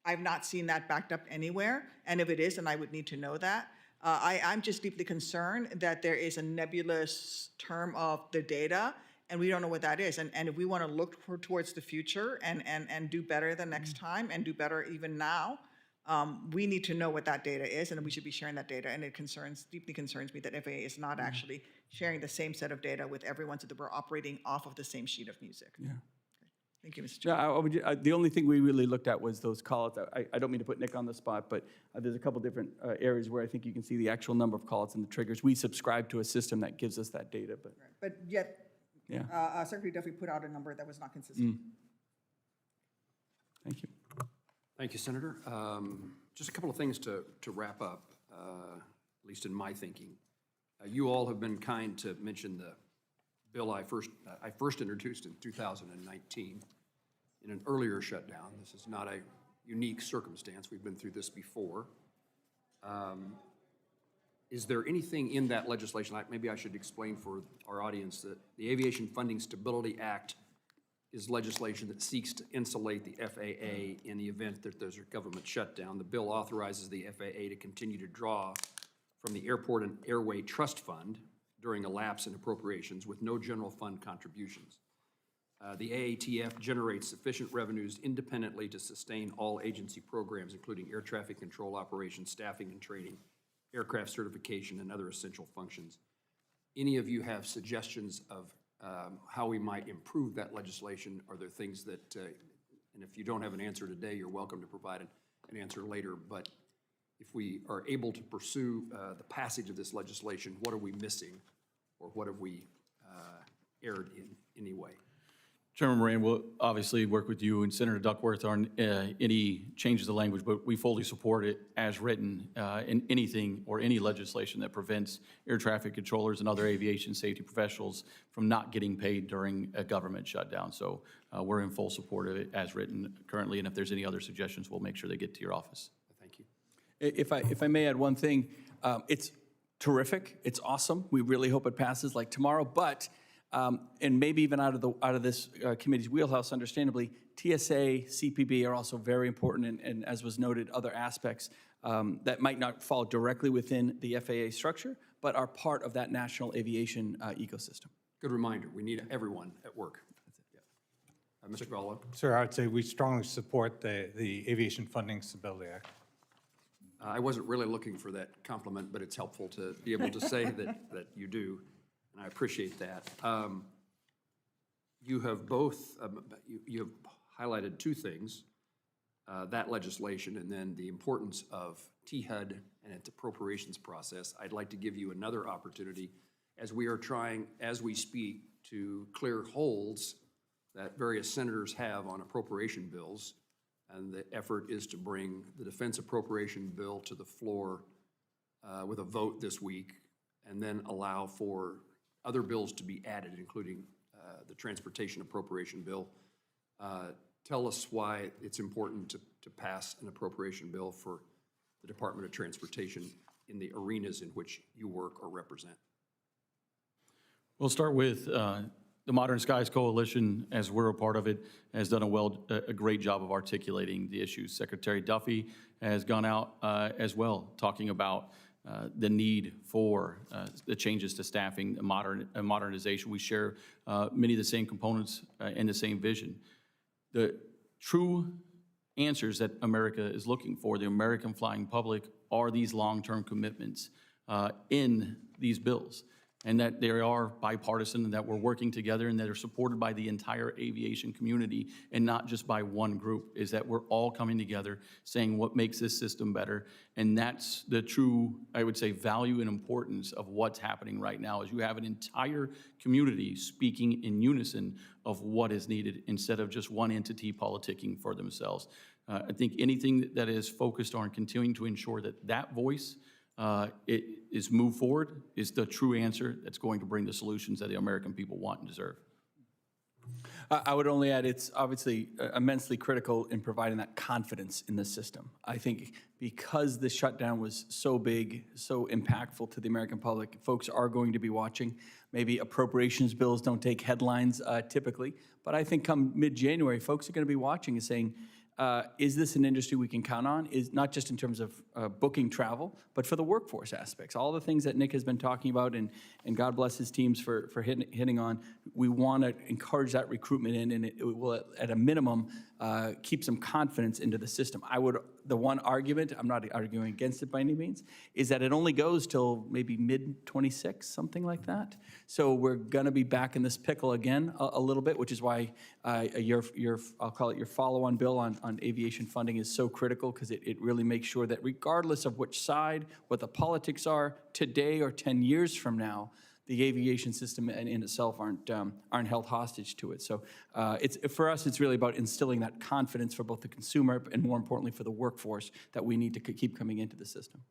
I've not seen that backed up anywhere. And if it is, then I would need to know that. I'm just deeply concerned that there is a nebulous term of the data, and we don't know what that is. And if we want to look towards the future and do better the next time and do better even now, we need to know what that data is, and we should be sharing that data. And it deeply concerns me that FAA is not actually sharing the same set of data with everyone so that we're operating off of the same sheet of music. Yeah. Thank you, Mr. Chair. Yeah, the only thing we really looked at was those callouts. I don't mean to put Nick on the spot, but there's a couple different areas where I think you can see the actual number of callouts and the triggers. We subscribe to a system that gives us that data, but But yet, yeah. Secretary Duffy put out a number that was not consistent. Thank you. Thank you, Senator. Just a couple of things to wrap up, at least in my thinking. You all have been kind to mention the bill I first introduced in 2019 in an earlier shutdown. This is not a unique circumstance. We've been through this before. Is there anything in that legislation, maybe I should explain for our audience that the Aviation Funding Stability Act is legislation that seeks to insulate the FAA in the event that there's a government shutdown. The bill authorizes the FAA to continue to draw from the Airport and Airway Trust Fund during a lapse in appropriations with no general fund contributions. The AATF generates sufficient revenues independently to sustain all agency programs, including air traffic control operations, staffing and training, aircraft certification, and other essential functions. Any of you have suggestions of how we might improve that legislation? Are there things that, and if you don't have an answer today, you're welcome to provide an answer later, but if we are able to pursue the passage of this legislation, what are we missing, or what have we erred in any way? Chairman Moran will obviously work with you and Senator Duckworth on any changes of language, but we fully support it as written in anything or any legislation that prevents air traffic controllers and other aviation safety professionals from not getting paid during a government shutdown. So we're in full support of it as written currently, and if there's any other suggestions, we'll make sure they get to your office. Thank you. If I may add one thing, it's terrific, it's awesome. We really hope it passes like tomorrow, but and maybe even out of this committee's wheelhouse, understandably, TSA, CPB are also very important, and as was noted, other aspects that might not fall directly within the FAA structure, but are part of that national aviation ecosystem. Good reminder, we need everyone at work. Yeah. Mr. Gallo? Sir, I would say we strongly support the Aviation Funding Stability Act. I wasn't really looking for that compliment, but it's helpful to be able to say that you do, and I appreciate that. You have both, you have highlighted two things, that legislation and then the importance of THUD and its appropriations process. I'd like to give you another opportunity as we are trying, as we speak, to clear holes that various senators have on appropriation bills. And the effort is to bring the defense appropriation bill to the floor with a vote this week, and then allow for other bills to be added, including the transportation appropriation bill. Tell us why it's important to pass an appropriation bill for the Department of Transportation in the arenas in which you work or represent. We'll start with the Modern Skies Coalition, as we're a part of it, has done a great job of articulating the issues. Secretary Duffy has gone out as well, talking about the need for the changes to staffing, modernization. We share many of the same components and the same vision. The true answers that America is looking for, the American flying public, are these long-term commitments in these bills. and that they are bipartisan and that we're working together and that are supported by the entire aviation community and not just by one group, is that we're all coming together saying what makes this system better. And that's the true, I would say, value and importance of what's happening right now, is you have an entire community speaking in unison of what is needed instead of just one entity politicking for themselves. I think anything that is focused on continuing to ensure that that voice it is moved forward is the true answer that's going to bring the solutions that the American people want and deserve. I would only add, it's obviously immensely critical in providing that confidence in the system. I think because the shutdown was so big, so impactful to the American public, folks are going to be watching. Maybe appropriations bills don't take headlines typically, but I think come mid-January, folks are going to be watching and saying, is this an industry we can count on? Is not just in terms of booking travel, but for the workforce aspects. All the things that Nick has been talking about, and God bless his teams for hitting on. We want to encourage that recruitment in, and it will, at a minimum, keep some confidence into the system. The one argument, I'm not arguing against it by any means, is that it only goes till maybe mid-26, something like that. So we're going to be back in this pickle again a little bit, which is why I'll call it your follow-on bill on aviation funding is so critical, because it really makes sure that regardless of which side, what the politics are today or 10 years from now, the aviation system in itself aren't held hostage to it. So for us, it's really about instilling that confidence for both the consumer and, more importantly, for the workforce that we need to keep coming into the system.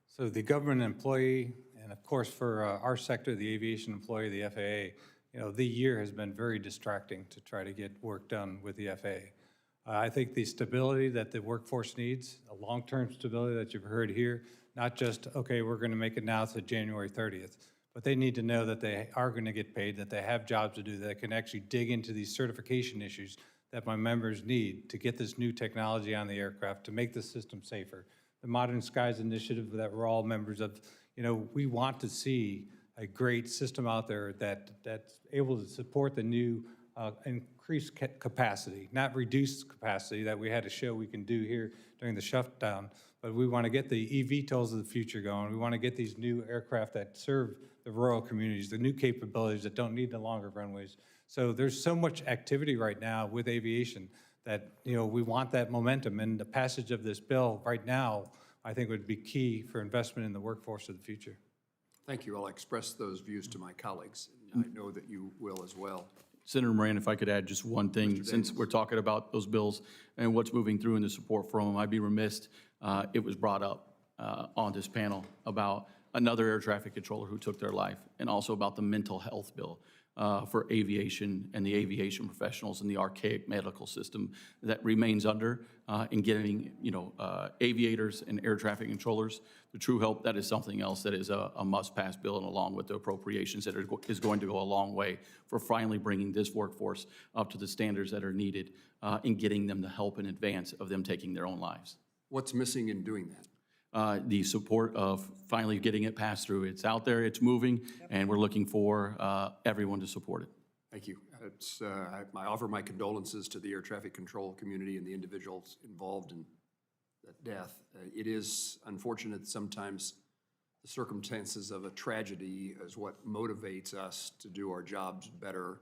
So the government employee, and of course for our sector, the aviation employee, the FAA, the year has been very distracting to try to get work done with the FAA. I think the stability that the workforce needs, a long-term stability that you've heard here, not just, okay, we're going to make it now to January 30th, but they need to know that they are going to get paid, that they have jobs to do, that they can actually dig into these certification issues that my members need to get this new technology on the aircraft, to make the system safer. The Modern Skies Initiative that we're all members of, we want to see a great system out there that's able to support the new increased capacity, not reduced capacity that we had to show we can do here during the shutdown. But we want to get the eVTOLs of the future going. We want to get these new aircraft that serve the rural communities, the new capabilities that don't need the longer runways. So there's so much activity right now with aviation that, we want that momentum. And the passage of this bill right now, I think, would be key for investment in the workforce of the future. Thank you. I'll express those views to my colleagues. I know that you will as well. Senator Moran, if I could add just one thing, since we're talking about those bills and what's moving through and the support from them, I'd be remiss. It was brought up on this panel about another air traffic controller who took their life, and also about the mental health bill for aviation and the aviation professionals and the archaic medical system that remains under in getting, aviators and air traffic controllers the true help. That is something else that is a must-pass bill, and along with the appropriations that is going to go a long way for finally bringing this workforce up to the standards that are needed in getting them the help in advance of them taking their own lives. What's missing in doing that? The support of finally getting it passed through. It's out there, it's moving, and we're looking for everyone to support it. Thank you. I offer my condolences to the air traffic control community and the individuals involved in that death. It is unfortunate sometimes the circumstances of a tragedy is what motivates us to do our jobs better.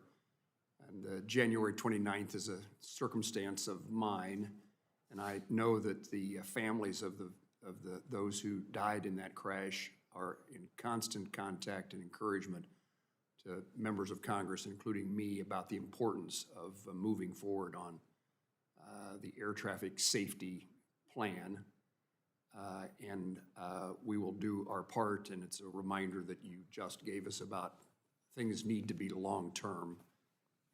And January 29th is a circumstance of mine, and I know that the families of those who died in that crash are in constant contact and encouragement to members of Congress, including me, about the importance of moving forward on the air traffic safety plan. And we will do our part, and it's a reminder that you just gave us about things need to be long-term.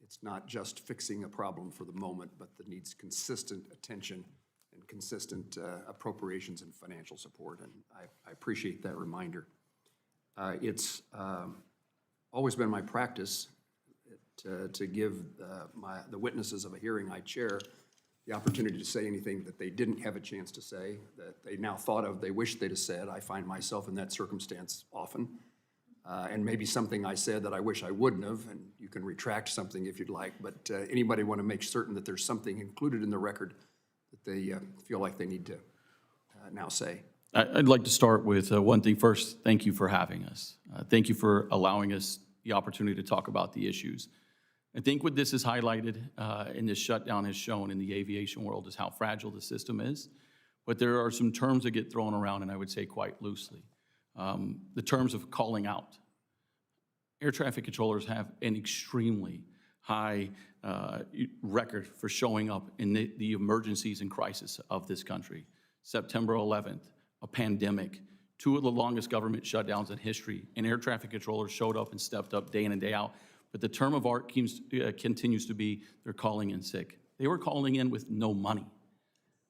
It's not just fixing a problem for the moment, but that needs consistent attention and consistent appropriations and financial support, and I appreciate that reminder. It's always been my practice to give the witnesses of a hearing I chair the opportunity to say anything that they didn't have a chance to say, that they now thought of, they wish they'd have said. I find myself in that circumstance often, and maybe something I said that I wish I wouldn't have, and you can retract something if you'd like, but anybody want to make certain that there's something included in the record that they feel like they need to now say? I'd like to start with one thing first. Thank you for having us. Thank you for allowing us the opportunity to talk about the issues. I think what this has highlighted and this shutdown has shown in the aviation world is how fragile the system is. But there are some terms that get thrown around, and I would say quite loosely. The terms of calling out. Air traffic controllers have an extremely high record for showing up in the emergencies and crisis of this country. September 11th, a pandemic, 2 of the longest government shutdowns in history, and air traffic controllers showed up and stepped up day in and day out. But the term of art continues to be they're calling in sick. They were calling in with no money.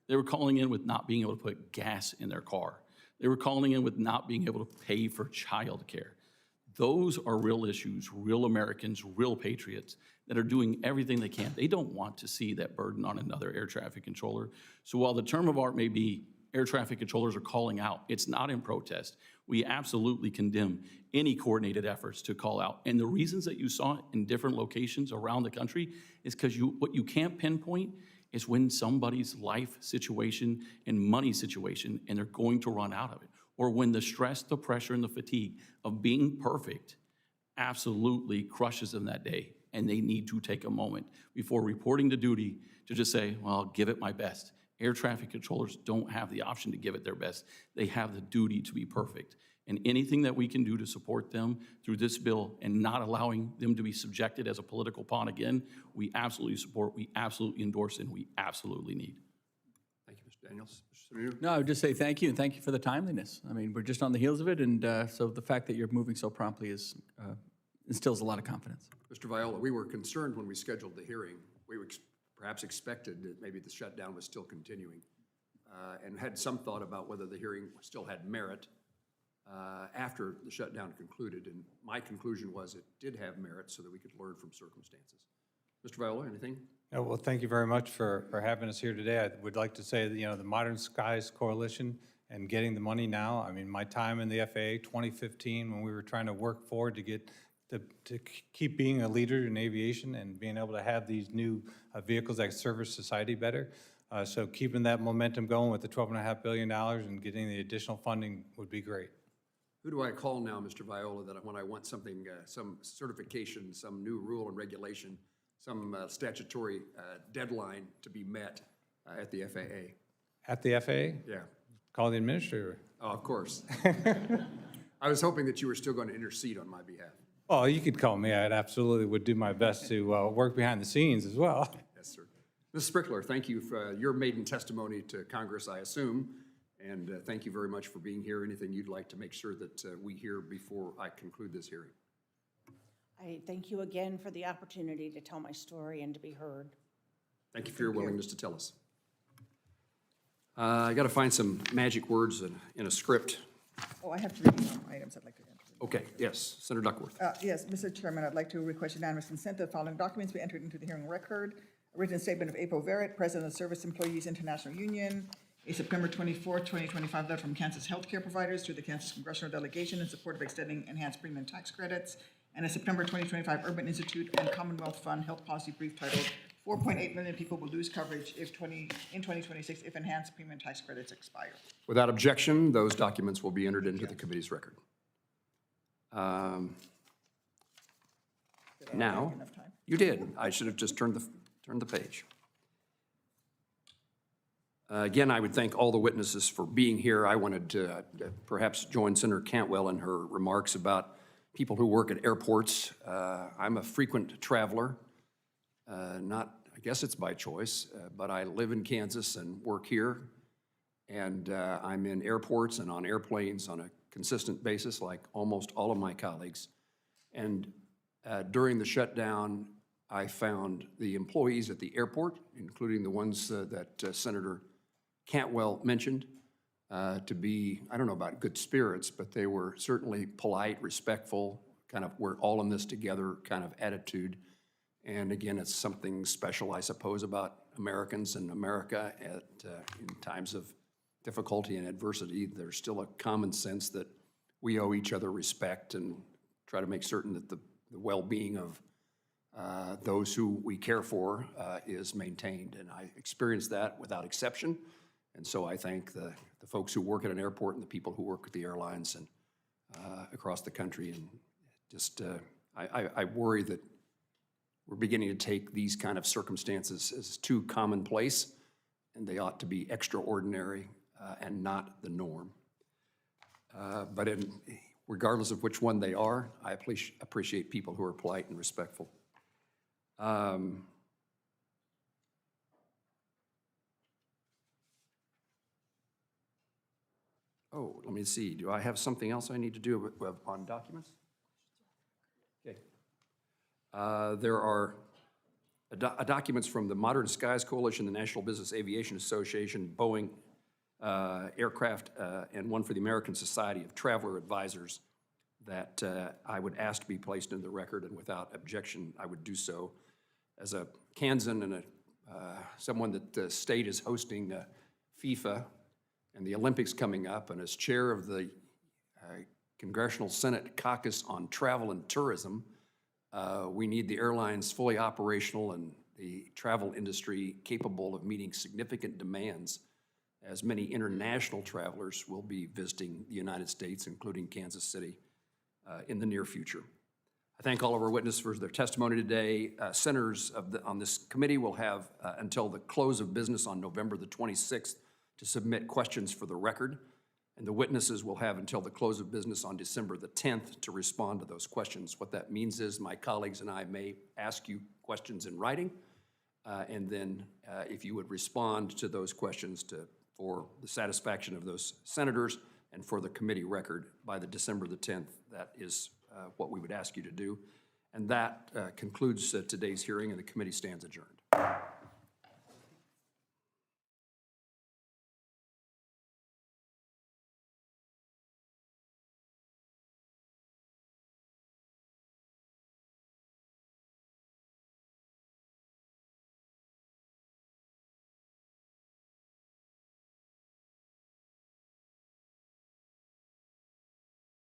They were calling in with not being able to put gas in their car. They were calling in with not being able to pay for childcare. Those are real issues, real Americans, real patriots that are doing everything they can. They don't want to see that burden on another air traffic controller. So while the term of art may be air traffic controllers are calling out, it's not in protest. We absolutely condemn any coordinated efforts to call out. And the reasons that you saw it in different locations around the country is because what you can't pinpoint is when somebody's life situation and money situation and they're going to run out of it. Or when the stress, the pressure, and the fatigue of being perfect absolutely crushes them that day, and they need to take a moment before reporting to duty to just say, well, I'll give it my best. Air traffic controllers don't have the option to give it their best. They have the duty to be perfect. And anything that we can do to support them through this bill and not allowing them to be subjected as a political pawn again, we absolutely support, we absolutely endorse, and we absolutely need. Thank you, Mr. Daniels. Mr. Sununu? No, I would just say thank you, and thank you for the timeliness. I mean, we're just on the heels of it, and so the fact that you're moving so promptly instills a lot of confidence. Mr. Viola, we were concerned when we scheduled the hearing. We perhaps expected that maybe the shutdown was still continuing and had some thought about whether the hearing still had merit after the shutdown concluded. And my conclusion was it did have merit so that we could learn from circumstances. Mr. Viola, anything? Yeah, well, thank you very much for having us here today. I would like to say that, the Modern Skies Coalition and getting the money now, I mean, my time in the FAA, 2015, when we were trying to work forward to get to keep being a leader in aviation and being able to have these new vehicles that service society better. So keeping that momentum going with the $12.5 billion and getting the additional funding would be great. Who do I call now, Mr. Viola, that when I want something, some certification, some new rule and regulation, some statutory deadline to be met at the FAA? At the FAA? Yeah. Call the administrator. Oh, of course. I was hoping that you were still going to intercede on my behalf. Oh, you could call me. I absolutely would do my best to work behind the scenes as well. Yes, sir. Ms. Sprickler, thank you for your maiden testimony to Congress, I assume, and thank you very much for being here. Anything you'd like to make sure that we hear before I conclude this hearing? I thank you again for the opportunity to tell my story and to be heard. Thank you for your willingness to tell us. I got to find some magic words in a script. Oh, I have to read some items I'd like to enter. Okay, yes, Senator Duckworth. Yes, Mr. Chairman, I'd like to request unanimous consent that the following documents be entered into the hearing record. A written statement of April Verrett, President of Service Employees International Union, a September 24th, 2025 letter from Kansas healthcare providers to the Kansas Congressional Delegation in support of extending enhanced premium tax credits, and a September 2025 Urban Institute and Commonwealth Fund health policy brief titled 4.8 million people will lose coverage in 2026 if enhanced premium tax credits expire. Without objection, those documents will be entered into the committee's record. Now, Enough time? you did. I should have just turned the page. Again, I would thank all the witnesses for being here. I wanted to perhaps join Senator Cantwell in her remarks about people who work at airports. I'm a frequent traveler. I guess it's by choice, but I live in Kansas and work here. And I'm in airports and on airplanes on a consistent basis, like almost all of my colleagues. And during the shutdown, I found the employees at the airport, including the ones that Senator Cantwell mentioned, to be, I don't know about good spirits, but they were certainly polite, respectful, kind of we're all in this together kind of attitude. And again, it's something special, I suppose, about Americans and America in times of difficulty and adversity. There's still a common sense that we owe each other respect and try to make certain that the well-being of those who we care for is maintained. And I experienced that without exception And so I thank the folks who work at an airport and the people who work at the airlines and across the country. And just, I worry that we're beginning to take these kind of circumstances as too commonplace, and they ought to be extraordinary and not the norm. But regardless of which one they are, I appreciate people who are polite and respectful. Oh, let me see. Do I have something else I need to do on documents? Okay. There are documents from the Modern Skies Coalition, the National Business Aviation Association, Boeing Aircraft, and one for the American Society of Traveler Advisors that I would ask to be placed into the record, and without objection, I would do so. As a Kansan and someone that the state is hosting FIFA and the Olympics coming up, and as chair of the Congressional Senate Caucus on Travel and Tourism, we need the airlines fully operational and the travel industry capable of meeting significant demands, as many international travelers will be visiting the United States, including Kansas City, in the near future. I thank all of our witnesses for their testimony today. Senators on this committee will have until the close of business on November the 26th to submit questions for the record, and the witnesses will have until the close of business on December the 10th to respond to those questions. What that means is my colleagues and I may ask you questions in writing, and then if you would respond to those questions for the satisfaction of those senators and for the committee record by the December the 10th, that is what we would ask you to do. And that concludes today's hearing, and the committee stands adjourned.